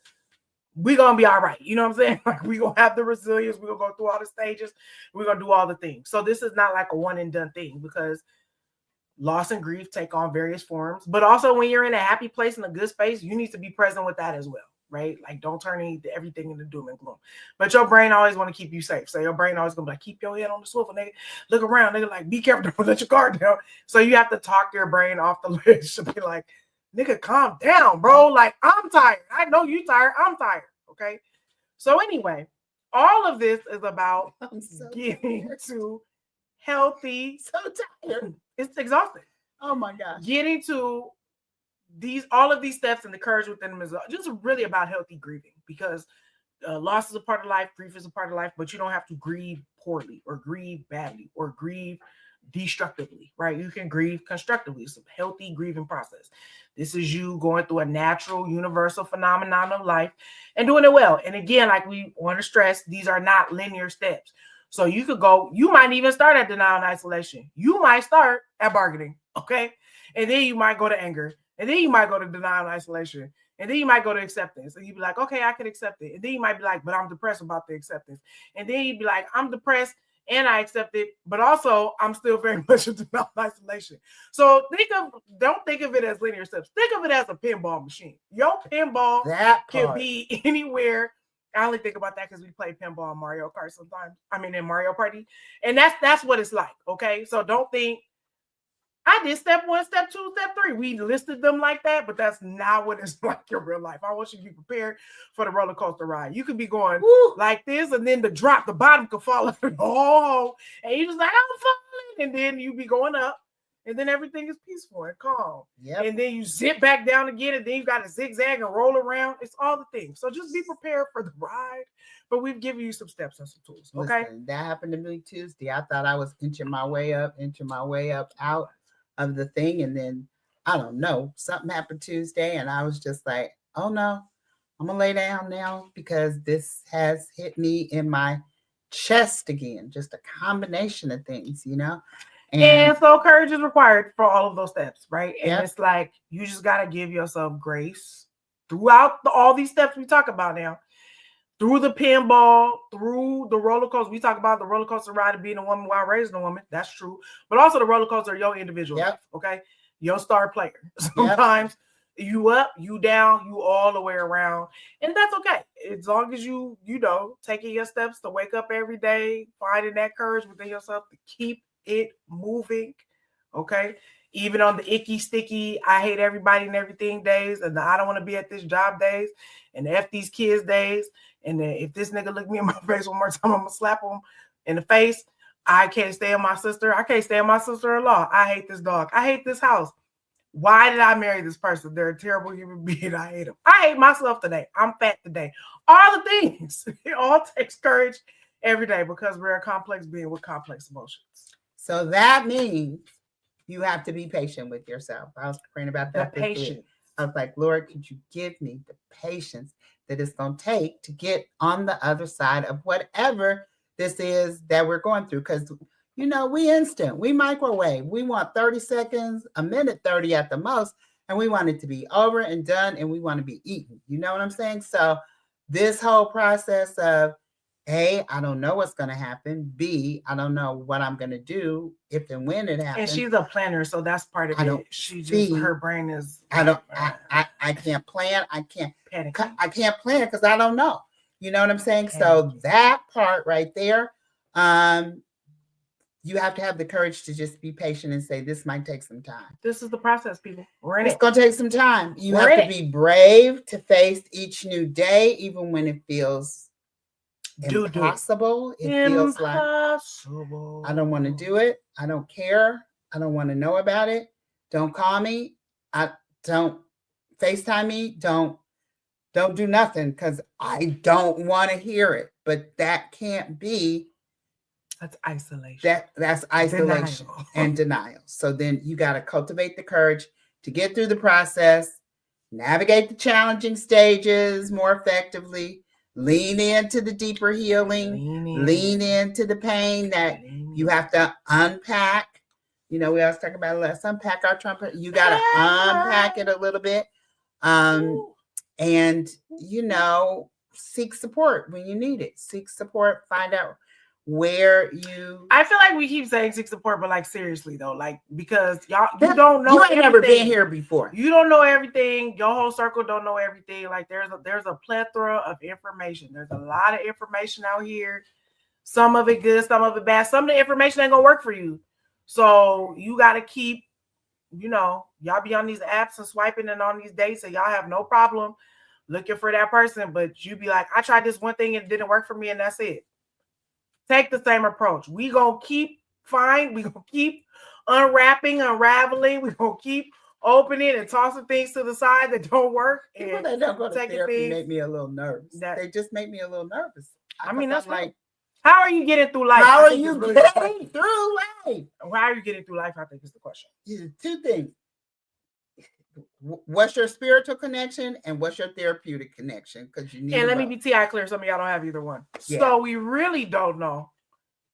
A: we're going to be all right. You know what I'm saying? Like we're going to have the resilience. We're going to go through all the stages. We're going to do all the things. So this is not like a one and done thing, because loss and grief take on various forms. But also when you're in a happy place, in a good space, you need to be present with that as well, right? Like don't turn everything into doom and gloom. But your brain always want to keep you safe. So your brain always going to be like, keep your head on the swivel, nigga. Look around, nigga, like be careful, don't let your guard down. So you have to talk your brain off the ledge to be like, nigga, calm down, bro. Like I'm tired. I know you tired. I'm tired. Okay. So anyway, all of this is about getting to healthy.
B: So tired.
A: It's exhausting.
B: Oh my gosh.
A: Getting to all of these steps and the courage within them is just really about healthy grieving, because loss is a part of life, grief is a part of life, but you don't have to grieve poorly or grieve badly or grieve destructively, right? You can grieve constructively. It's a healthy grieving process. This is you going through a natural, universal phenomenon of life and doing it well. And again, like we want to stress, these are not linear steps. So you might even start at denial and isolation. You might start at bargaining, okay? And then you might go to anger. And then you might go to denial and isolation. And then you might go to acceptance. And you'd be like, okay, I can accept it. And then you might be like, but I'm depressed about the acceptance. And then you'd be like, I'm depressed and I accept it, but also I'm still very much in denial and isolation. So don't think of it as linear steps. Think of it as a pinball machine. Your pinball can be anywhere. I only think about that because we play pinball in Mario Kart sometimes. I mean, in Mario Party. And that's what it's like, okay? So don't think, I did step 1, step 2, step 3. We listed them like that, but that's not what it's like in real life. I want you to be prepared for the roller coaster ride. You could be going like this, and then the bottom could fall off. Oh, and you just like, I'm falling. And then you be going up, and then everything is peaceful and calm. Yep. And then you zip back down again, and then you got to zigzag and roll around. It's all the things. So just be prepared for the ride. But we've given you some steps and some tools. Okay.
B: Listen, that happened to me Tuesday. I thought I was inching my way up, out of the thing, and then I don't know, something happened Tuesday, and I was just like, oh no, I'm gonna lay down now because this has hit me in my chest again. Just a combination of things,
A: and so courage is required for all of those steps, right? And it's like you just got to give yourself grace throughout all these steps we talk about now. Through the pinball, through the roller coaster. We talk about the roller coaster ride of being a woman while raising a woman. That's true. But also the roller coaster of your individual life, okay? Your star player. Sometimes you up, you down, you all the way around. And that's okay. As long as you taking your steps to wake up every day, finding that courage within yourself to keep it moving, okay? Even on the icky, sticky, I hate everybody and everything days, and the I don't want to be at this job days, and the F these kids days. And then if this nigga look me in my face one more time, I'm gonna slap him in the face. I can't stand my sister. I can't stand my sister-in-law. I hate this dog. I hate this house. Why did I marry this person? They're a terrible human being. I hate them. I hate myself today. I'm fat today. All the things. It all takes courage every day because we're a complex being with complex emotions.
B: So that means you have to be patient with yourself. I was praying about that.
A: The patience.
B: I was like, Lord, could you give me the patience that it's going to take to get on the other side of whatever this is that we're going through? Because, we instant, we microwave. We want 30 seconds, a minute 30 at the most, and we want it to be over and done, and we want to be eaten. You know what I'm saying? So this whole process of, A, I don't know what's going to happen. B, I don't know what I'm going to do if and when it happens.
A: And she's a planner, so that's part of it. Her brain is.
B: I can't plan. I can't plan because I don't know. You know what I'm saying? So that part right there, you have to have the courage to just be patient and say, this might take some time.
A: This is the process, people.
B: It's going to take some time. You have to be brave to face each new day, even when it feels impossible. It feels like I don't want to do it. I don't care. I don't want to know about it. Don't call me. I don't FaceTime me. Don't do nothing because I don't want to hear it. But that can't be.
A: That's isolation.
B: That's isolation and denial. So then you got to cultivate the courage to get through the process, navigate the challenging stages more effectively, lean into the deeper healing, lean into the pain that you have to unpack. We always talk about, let's unpack our trumpet. You got to unpack it a little bit. And, seek support when you need it. Seek support, find out where you.
A: I feel like we keep saying seek support, but like seriously though, like because you don't know.
B: You ain't never been here before.
A: You don't know everything. Your whole circle don't know everything. Like there's a plethora of information. There's a lot of information out here. Some of it good, some of it bad. Some of the information ain't gonna work for you. So you gotta keep, y'all be on these apps and swiping and on these dates, and y'all have no problem looking for that person. But you be like, I tried this one thing and it didn't work for me, and that's it. Take the same approach. We gonna keep unwrapping, unraveling. We gonna keep opening and tossing things to the side that don't work.
B: People that don't go to therapy make me a little nervous. They just make me a little nervous.
A: That's like How are you getting through life?
B: How
A: I
B: are
A: think is
B: you
A: really the question.
B: getting through life?
A: How are you getting through life? I think is the question.
B: Two things. What's your spiritual connection and what's your therapeutic connection? Because you need.
A: And let me be TI clear. Some of y'all don't have either one.
B: Yeah.
A: So we really don't know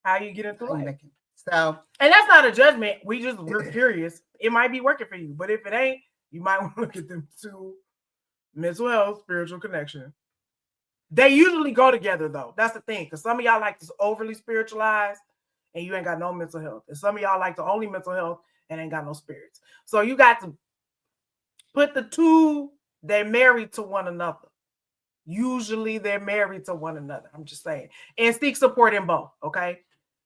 A: how you get into life.
B: So,
A: and that's not a judgment. We're curious. It might be working for you, but if it ain't, you might want to look at them two: mental health, spiritual connection. They usually go together though. That's the thing. Because some of y'all like to overly spiritualize and you ain't got no mental health. And some of y'all like to only mental health and ain't got no spirits. So you got to put the two, they're married to one another. Usually they're married to one another. I'm just saying. And seek support in both, okay?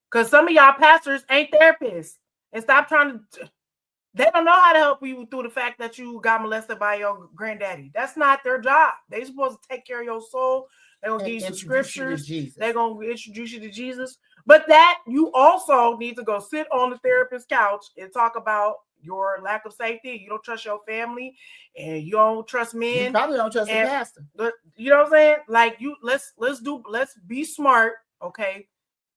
A: Because some of y'all pastors ain't therapists. And stop trying to, they don't know how to help you through the fact that you got molested by your granddaddy. That's not their job. They're supposed to take care of your soul. They're going to give you some scriptures. They're going to introduce you to Jesus. But that you also need to go sit on the therapist's couch and talk about your lack of safety. You don't trust your family and you don't trust men.
B: You probably don't trust the pastor.
A: You know what I'm saying? Like let's be smart, okay?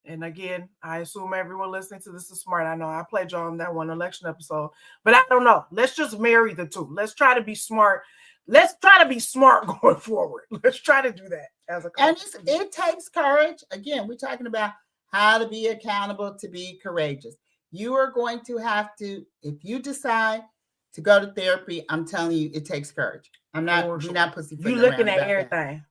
A: And again, I assume everyone listening to this is smart. I know I played y'all on that one election episode, but I don't know. Let's just marry the two. Let's try to be smart. Let's try to be smart going forward. Let's try to do that as a couple.
B: And it takes courage. Again, we're talking about how to be accountable, to be courageous. You are going to have to, if you decide to go to therapy, I'm telling you, it takes courage. We're not pussyfooting.
A: You looking at everything.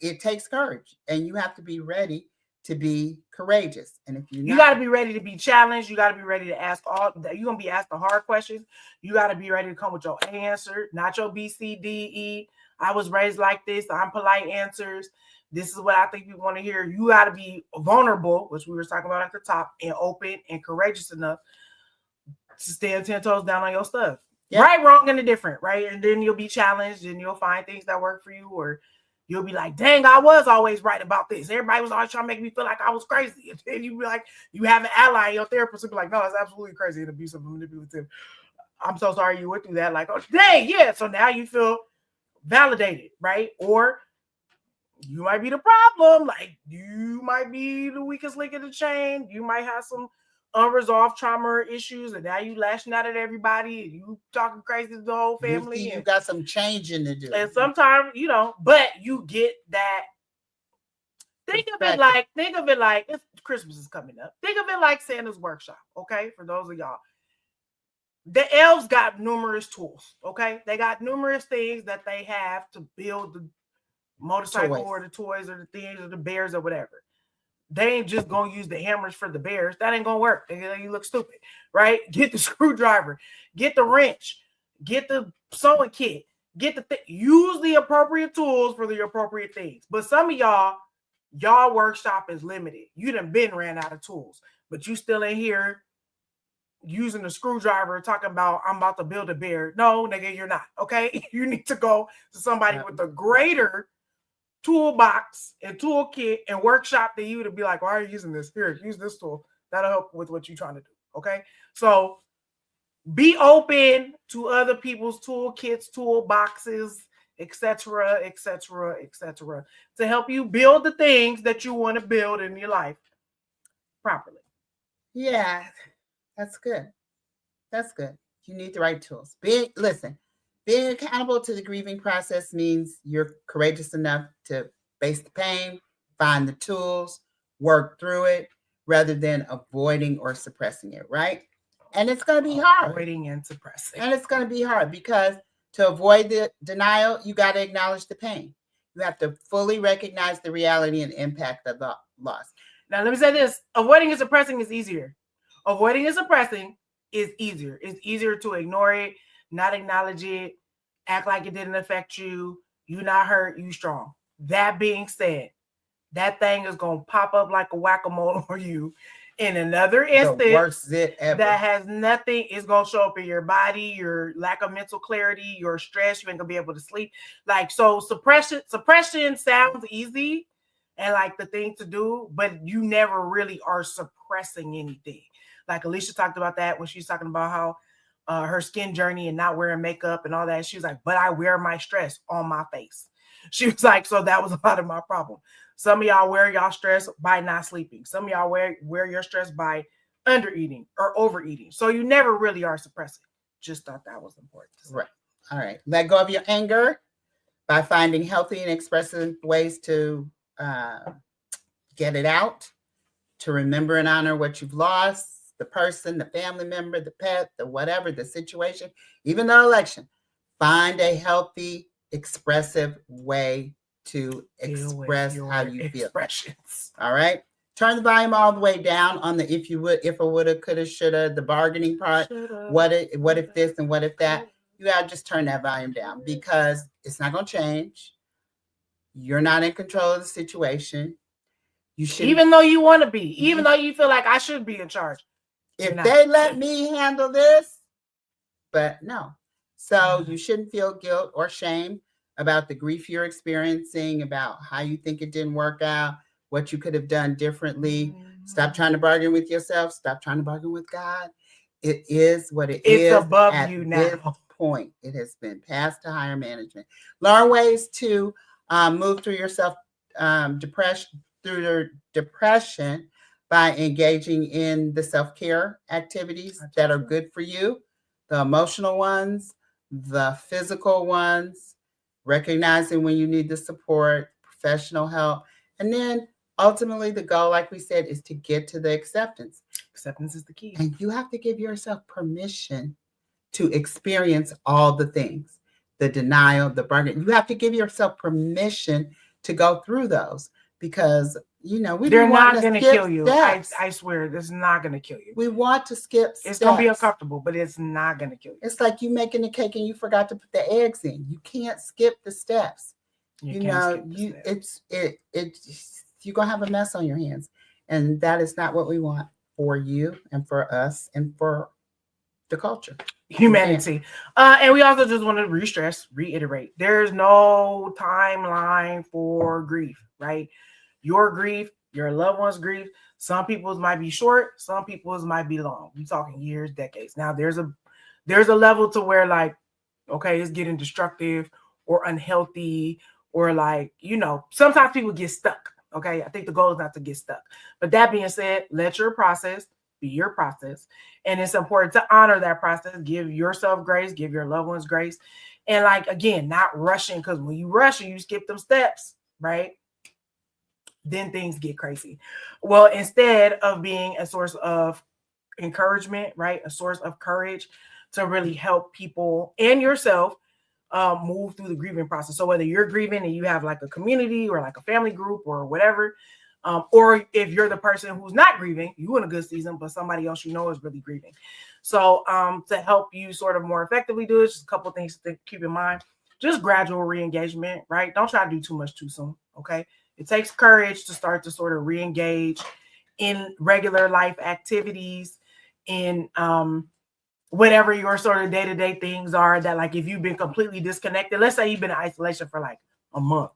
B: It takes courage, and you have to be ready to be courageous. And if
A: you got to be ready to be challenged, you got to be ready to ask you're going to be asked the hard questions. You got to be ready to come with your answer, not your B, C, D, E. I was raised like this. I'm polite answers. This is what I think you want to hear. You got to be vulnerable, which we were talking about at the top, and open and courageous enough to stand 10 toes down on your stuff. Yep. Right, wrong, and indifferent, right? And then you'll be challenged and you'll find things that work for you, or you'll be like, dang, I was always right about this. Everybody was always trying to make me feel like I was crazy. And then you be like, you have an ally, your therapist will be like, no, it's absolutely crazy and abusive and manipulative. I'm so sorry you went through that. Like, oh, dang, yeah. So now you feel validated, right? Or you might be the problem. Like, you might be the weakest link in the chain. You might have some unresolved trauma or issues, and now you lashing out at everybody and you talking crazy to the whole family.
B: You got some changing to do.
A: And sometimes, but you get that. Think of it like it's Christmas is coming up. Think of it like Santa's workshop, okay? For those of y'all. The elves got numerous tools, okay? They got numerous things that they have to build the motorcycle or the toys or the things or the bears or whatever. They ain't just gonna use the hammers for the bears. That ain't gonna work. You look stupid, right? Get the screwdriver, get the wrench, get the sewing kit, use the appropriate tools for the appropriate things. But some of y'all workshop is limited. You done been ran out of tools, but you still in here using the screwdriver talking about I'm about to build a bear. No, nigga, you're not. Okay, you need to go to somebody with a greater toolbox and toolkit and workshop to you to be like, why are you using this? Here, use this tool. That'll help with what you're trying to do. Okay. So be open to other people's toolkits, toolboxes, etc., etc., etc., to help you build the things that you want to build in your life properly.
B: Yeah, that's good. That's good. You need the right tools. Being accountable to the grieving process means you're courageous enough to face the pain, find the tools, work through it, rather than avoiding or suppressing it, right? And it's going to be hard.
A: Avoiding and suppressing.
B: And it's going to be hard because to avoid the denial, you got to acknowledge the pain. You have to fully recognize the reality and impact of the loss.
A: Now, let me say this. Avoiding and suppressing is easier. Avoiding and suppressing is easier. It's easier to ignore it, not acknowledge it, act like it didn't affect you. You not hurt, you strong. That being said, that thing is going to pop up like a whack-a-mole on you in another instance that has nothing. It's going to show up in your body, your lack of mental clarity, your stress. You ain't going to be able to sleep. Like, so suppression sounds easy and like the thing to do, but you never really are suppressing anything. Like Alicia talked about that when she's talking about how her skin journey and not wearing makeup and all that. She was like, but I wear my stress on my face. She was like, so that was a lot of my problem. Some of y'all wear y'all stress by not sleeping. Some of y'all wear your stress by under eating or overeating. So you never really are suppressing. Just thought that was important.
B: Right. All right. Let go of your anger by finding healthy and expressive ways to get it out, to remember and honor what you've lost, the person, the family member, the pet, the whatever, the situation, even the election. Find a healthy, expressive way to express how you
A: expressions.
B: Feel. All right. Turn the volume all the way down on the if you would, if I woulda, coulda, shoulda, the bargaining part. What if this and what if that? You gotta just turn that volume down because it's not gonna change. You're not in control of the situation.
A: You should, even though you want to be, even though you feel like I should be in charge.
B: If they let me handle this, but no. So you shouldn't feel guilt or shame about the grief you're experiencing, about how you think it didn't work out, what you could have done differently. Stop trying to bargain with yourself. Stop trying to bargain with God. It is what it is.
A: It's above you now.
B: This point, it has been passed to higher management. Learn ways to move through yourself depression by engaging in the self-care activities that are good for you, the emotional ones, the physical ones, recognizing when you need the support, professional help, and then ultimately the goal, like we said, is to get to the acceptance.
A: Acceptance is the key.
B: And you have to give yourself permission to experience all the things, the denial, the burden. You have to give yourself permission to go through those because,
A: they're not going to kill you. I swear, this is not going to kill you.
B: We want to skip steps.
A: It's going to be uncomfortable, but it's not going to kill you.
B: It's like you making a cake and you forgot to put the eggs in. You can't skip the steps. You're going to have a mess on your hands. And that is not what we want for you and for us and for the culture.
A: Humanity. And we also just want to reiterate, there's no timeline for grief, right? Your grief, your loved one's grief, some people's might be short, some people's might be long. We're talking years, decades. Now there's a level to where like, okay, it's getting destructive or unhealthy or like, sometimes people get stuck. Okay. I think the goal is not to get stuck. But that being said, let your process be your process. And it's important to honor that process. Give yourself grace, give your loved ones grace. And like, again, not rushing, because when you rush and you skip them steps, right? Then things get crazy. Well, instead of being a source of encouragement, right? A source of courage to really help people and yourself move through the grieving process. So whether you're grieving and you have like a community or like a family group or whatever, or if you're the person who's not grieving, you in a good season, but somebody else is really grieving. So to help you sort of more effectively do it, just a couple of things to keep in mind. Just gradual re-engagement, right? Don't try to do too much too soon, okay? It takes courage to start to sort of re-engage in regular life activities, in whatever your sort of day-to-day things are that like if you've been completely disconnected, let's say you've been in isolation for like a month,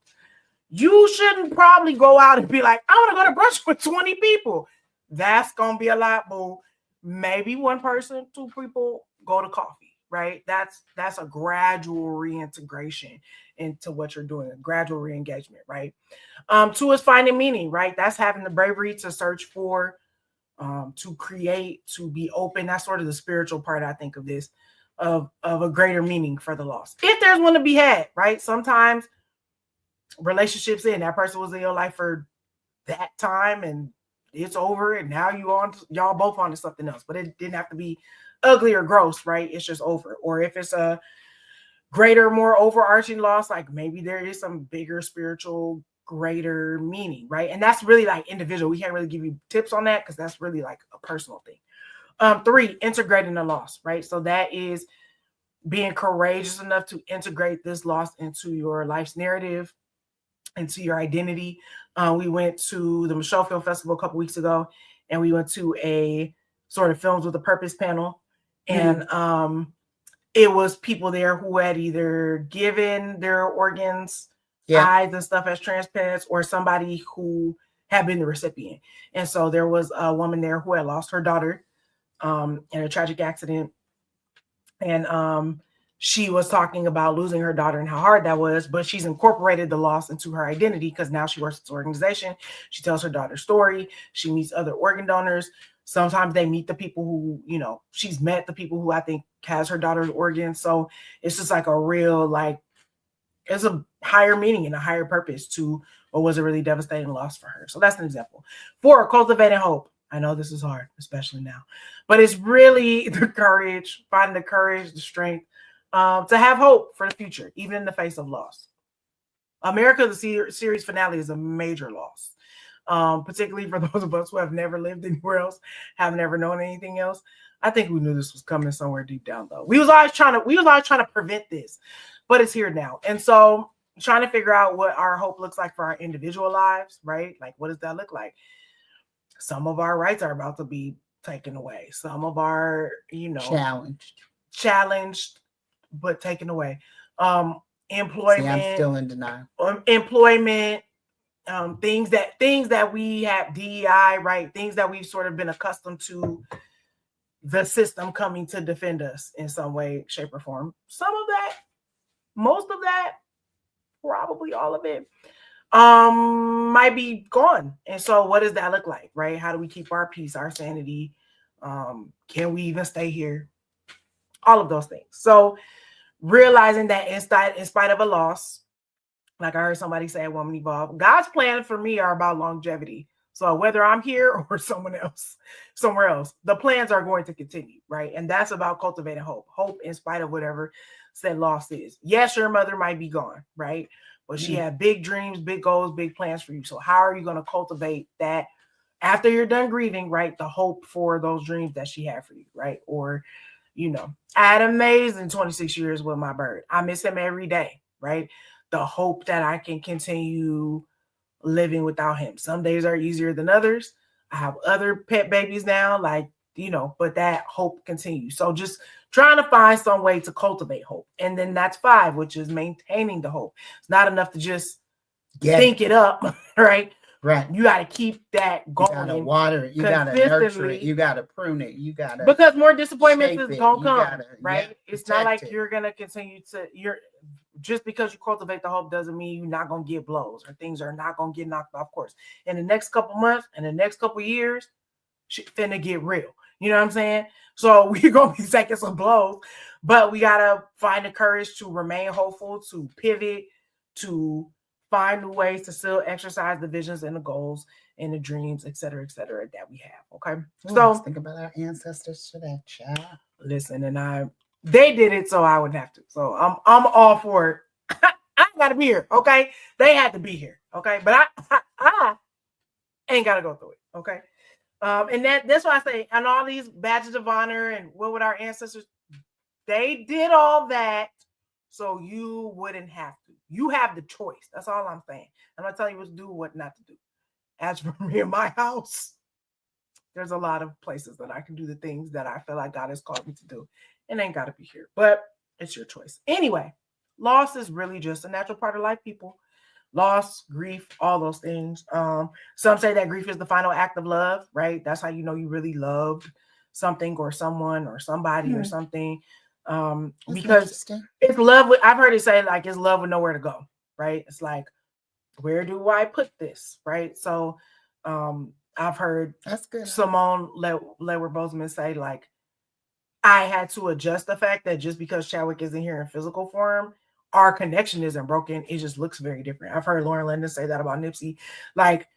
A: you shouldn't probably go out and be like, I want to go to brunch with 20 people. That's going to be a lot, boo. Maybe one person, 2 people, go to coffee, right? That's a gradual reintegration into what you're doing, a gradual re-engagement, right? 2 is finding meaning, right? That's having the bravery to search for, to create, to be open. That's sort of the spiritual part, I think, of this, of a greater meaning for the loss. If there's one to be had, right? Sometimes relationships in that person was in your life for that time and it's over and now y'all both on to something else, but it didn't have to be ugly or gross, right? It's just over. Or if it's a greater, more overarching loss, like maybe there is some bigger spiritual greater meaning, right? And that's really like individual. We can't really give you tips on that because that's really like a personal thing. 3, integrating the loss, right? So that is being courageous enough to integrate this loss into your life's narrative, into your identity. We went to the Michelle Film Festival a couple weeks ago, and we went to a sort of Films with a Purpose panel, and it was people there who had either given their organs, eyes and stuff as transplants, or somebody who had been the recipient. And so there was a woman there who had lost her daughter in a tragic accident. And she was talking about losing her daughter and how hard that was, but she's incorporated the loss into her identity because now she works at this organization. She tells her daughter's story. She meets other organ donors. Sometimes they meet the people who, she's met the people who I think has her daughter's organs. So it's just like a real, like, it's a higher meaning and a higher purpose to what was a really devastating loss for her. So that's an example. 4, cultivating hope. I know this is hard, especially now, but it's really the courage, finding the courage, the strength, to have hope for the future, even in the face of loss. America, the series finale, is a major loss, particularly for those of us who have never lived anywhere else, have never known anything else. I think we knew this was coming somewhere deep down, though. We was always trying to prevent this, but it's here now. And so trying to figure out what our hope looks like for our individual lives, right? Like, what does that look like? Some of our rights are about to be taken away. Some of our, challenged, but taken away. Employment.
B: See, I'm still in denial.
A: Employment, things that we have, DEI, right? Things that we've sort of been accustomed to the system coming to defend us in some way, shape, or form. Some of that, most of that, probably all of it, might be gone. And so what does that look like, right? How do we keep our peace, our sanity? Can we even stay here? All of those things. So realizing that in spite of a loss, like I heard somebody say at Woman Evolve, God's plans for me are about longevity. So whether I'm here or somewhere else, the plans are going to continue, right? And that's about cultivating hope. Hope in spite of whatever said loss is. Yes, your mother might be gone, right? But she had big dreams, big goals, big plans for you. So how are you going to cultivate that after you're done grieving, right? The hope for those dreams that she had for you, right? Or, I had an amazing 26 years with my bird. I miss him every day, right? The hope that I can continue living without him. Some days are easier than others. I have other pet babies now, but that hope continues. So just trying to find some way to cultivate hope. And then that's 5, which is maintaining the hope. It's not enough to just think it up, right?
B: Right.
A: You got to keep that going.
B: You got to water it. You got to nurture it. You got to prune it. You got to,
A: because more disappointments is going to come, right? It's not like you're going to continue to, just because you cultivate the hope doesn't mean you're not going to get blows or things are not going to get knocked off course. In the next couple months and the next couple years, shit finna get real. You know what I'm saying? So we're going to be taking some blows, but we got to find the courage to remain hopeful, to pivot, to find new ways to still exercise the visions and the goals and the dreams, et cetera, that we have. Okay.
B: So think about our ancestors to that, child.
A: Listen, and they did it, so I wouldn't have to. So I'm all for it. I gotta be here. Okay. They had to be here. Okay. But I ain't gotta go through it. Okay. And that's why I say, and all these badges of honor and what would our ancestors, they did all that so you wouldn't have to. You have the choice. That's all I'm saying. I'm not telling you what to do, what not to do. As for me and my house, there's a lot of places that I can do the things that I feel like God has called me to do. And ain't got to be here, but it's your choice. Anyway, loss is really just a natural part of life, people. Loss, grief, all those things. Some say that grief is the final act of love, right? That's how you know you really loved something or someone or somebody or something. Because it's love. I've heard it say like it's love with nowhere to go, right? It's like, where do I put this, right? So I've heard
B: that's good.
A: Simone Ledward Bozeman say like, I had to adjust the fact that just because Chadwick isn't here in physical form, our connection isn't broken. It just looks very different. I've heard Lauren London say that about Nipsey. Like,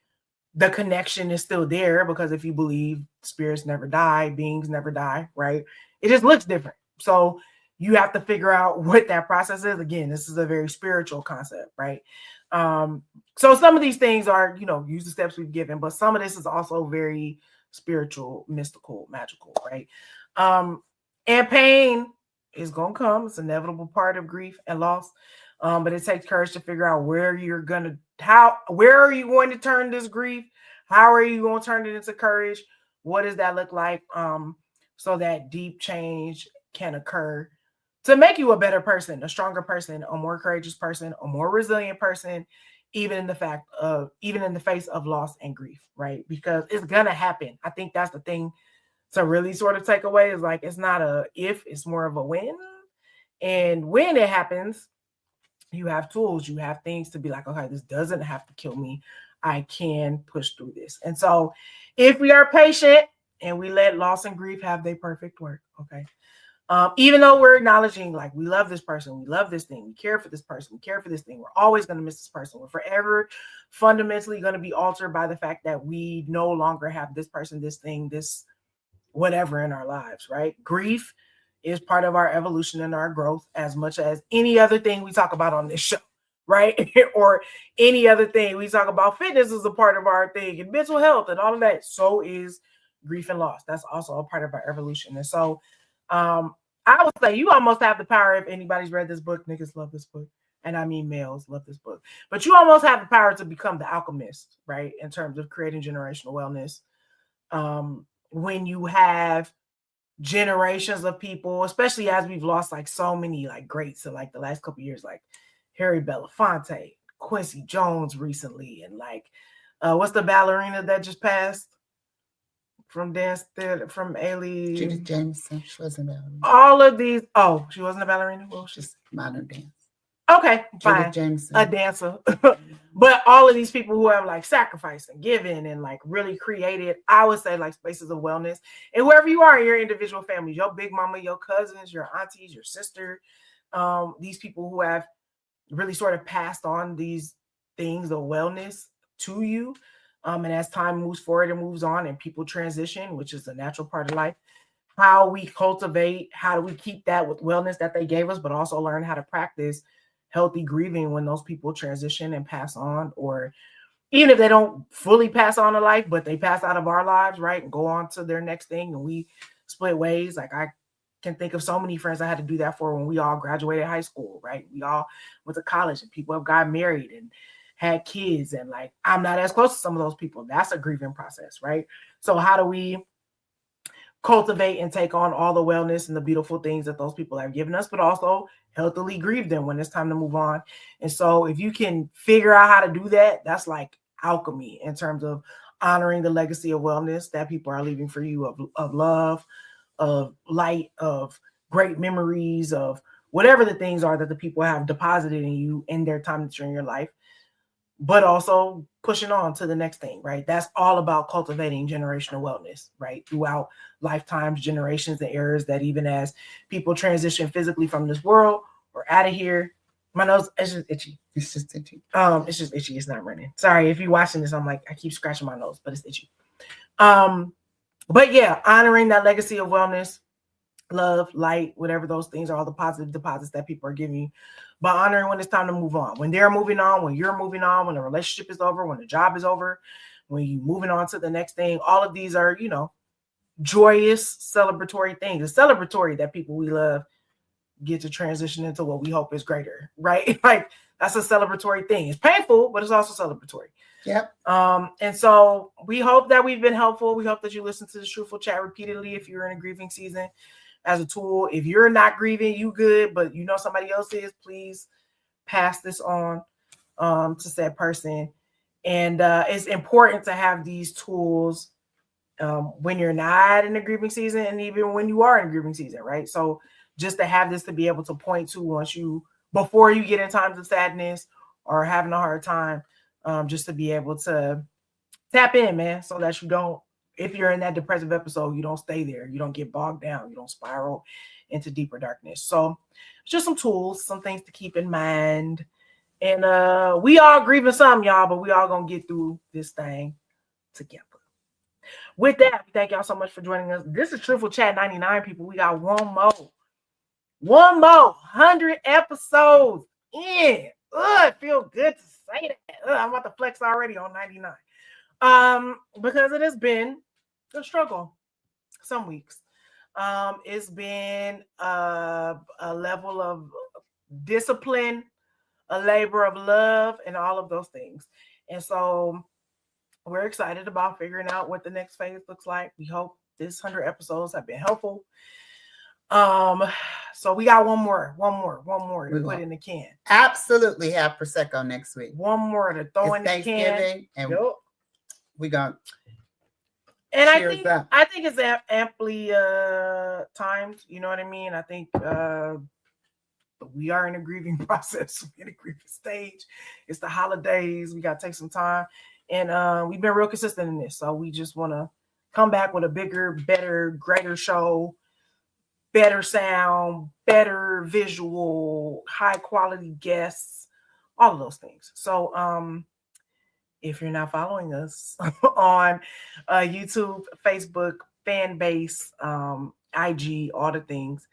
A: the connection is still there because if you believe spirits never die, beings never die, right? It just looks different. So you have to figure out what that process is. Again, this is a very spiritual concept, right? So some of these things are, use the steps we've given, but some of this is also very spiritual, mystical, magical, right? And pain is going to come. It's an inevitable part of grief and loss. But it takes courage to figure out where are you going to turn this grief? How are you going to turn it into courage? What does that look like? So that deep change can occur to make you a better person, a stronger person, a more courageous person, a more resilient person, even in the face of loss and grief, right? Because it's going to happen. I think that's the thing to really sort of take away is like, it's not a if, it's more of a when. And when it happens, you have tools, you have things to be like, okay, this doesn't have to kill me. I can push through this. And so if we are patient and we let loss and grief have their perfect work, okay. Even though we're acknowledging, like, we love this person, we love this thing, we care for this person, we care for this thing, we're always going to miss this person. We're forever fundamentally going to be altered by the fact that we no longer have this person, this thing, this whatever in our lives, right? Grief is part of our evolution and our growth as much as any other thing we talk about on this show, right? Or any other thing we talk about. Fitness is a part of our thing, and mental health and all of that. So is grief and loss. That's also a part of our evolution. And so I would say you almost have the power. If anybody's read this book, niggas love this book. And I mean males love this book. But you almost have the power to become the alchemist, right? In terms of creating generational wellness. When you have generations of people, especially as we've lost like so many like greats in like the last couple of years, like Harry Belafonte, Quincy Jones recently, and like what's the ballerina that just passed from dance theater from Ailey?
B: Judith Jameson. She wasn't a ballerina.
A: All of these. Oh, she wasn't a ballerina. Well,
B: Just modern dance.
A: Okay, fine.
B: Judith Jameson.
A: A dancer. But all of these people who have like sacrificed and given and like really created, I would say, like spaces of wellness. And wherever you are in your individual family, your big mama, your cousins, your aunties, your sister, these people who have really sort of passed on these things of wellness to you. And as time moves forward and moves on and people transition, which is a natural part of life, how we cultivate, how do we keep that with wellness that they gave us, but also learn how to practice healthy grieving when those people transition and pass on, or even if they don't fully pass on to life, but they pass out of our lives, right, and go on to their next thing, and we split ways. Like, I can think of so many friends I had to do that for when we all graduated high school, right? We all went to college and people have got married and had kids, and like, I'm not as close to some of those people. That's a grieving process, right? So how do we cultivate and take on all the wellness and the beautiful things that those people have given us, but also healthily grieve them when it's time to move on? And so if you can figure out how to do that, that's like alchemy in terms of honoring the legacy of wellness that people are leaving for you, of love, of light, of great memories, of whatever the things are that the people have deposited in you in their time that you're in your life, but also pushing on to the next thing, right? That's all about cultivating generational wellness, right? Throughout lifetimes, generations, and eras, that even as people transition physically from this world or out of here, my nose is just itchy.
B: It's just itchy.
A: It's just itchy. It's not running. Sorry if you're watching this. I'm like, I keep scratching my nose, but it's itchy. But yeah, honoring that legacy of wellness, love, light, whatever those things are, all the positive deposits that people are giving you, but honoring when it's time to move on, when they're moving on, when you're moving on, when the relationship is over, when the job is over, when you're moving on to the next thing. All of these are, joyous, celebratory things. It's celebratory that people we love get to transition into what we hope is greater, right? Like, that's a celebratory thing. It's painful, but it's also celebratory.
B: Yep.
A: And so we hope that we've been helpful. We hope that you listen to the Truthful Chat repeatedly if you're in a grieving season, as a tool. If you're not grieving, you good, but you know somebody else is, please pass this on to said person. And it's important to have these tools when you're not in a grieving season, and even when you are in a grieving season, right? So just to have this to be able to point to before you get in times of sadness or having a hard time, just to be able to tap in, man, so that you don't, if you're in that depressive episode, you don't stay there. You don't get bogged down. You don't spiral into deeper darkness. So just some tools, some things to keep in mind. And we all grieving some, y'all, but we all gonna get through this thing together. With that, thank y'all so much for joining us. This is Truthful Chat 99, people. We got one more 100 episodes in. It feels good to say that. I'm about to flex already on 99. Because it has been a struggle some weeks. It's been a level of discipline, a labor of love, and all of those things. And so we're excited about figuring out what the next phase looks like. We hope this 100 episodes have been helpful. So we got one more to put in the can.
B: Absolutely have Prosecco next week.
A: One more to throw in the can.
B: Thanksgiving, and we got.
A: And I think it's amply timed. You know what I mean? I think we are in a grieving process. We're in a grieving stage. It's the holidays. We got to take some time. And we've been real consistent in this. So we just want to come back with a bigger, better, greater show, better sound, better visual, high quality guests, all of those things. So if you're not following us on YouTube, Facebook, fan base, IG, all the things,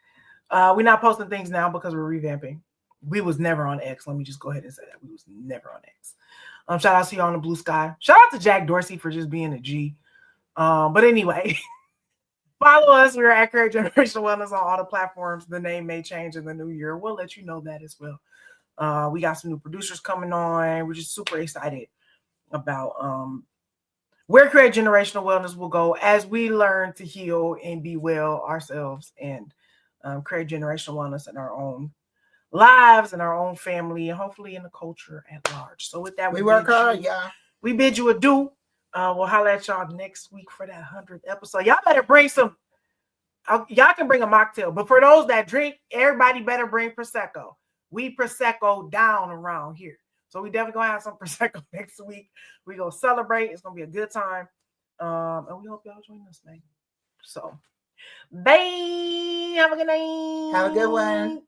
A: we're not posting things now because we're revamping. We was never on X. Let me just go ahead and say that. We was never on X. Shout out to you on the blue sky. Shout out to Jack Dorsey for just being a G. But anyway, follow us. We're at Create Generational Wellness on all the platforms. The name may change in the new year. We'll let you know that as well. We got some new producers coming on. We're just super excited about where Create Generational Wellness will go as we learn to heal and be well ourselves and create generational wellness in our own lives and our own family and hopefully in the culture at large. So with that,
B: we work hard, y'all.
A: We bid you adieu. We'll holler at y'all next week for that 100th episode. Y'all better bring some. Y'all can bring a mocktail, but for those that drink, everybody better bring Prosecco. We Prosecco down around here. So we definitely gonna have some Prosecco next week. We gonna celebrate. It's gonna be a good time. And we hope y'all join us, man. So bye. Have a good night.
B: Have a good one.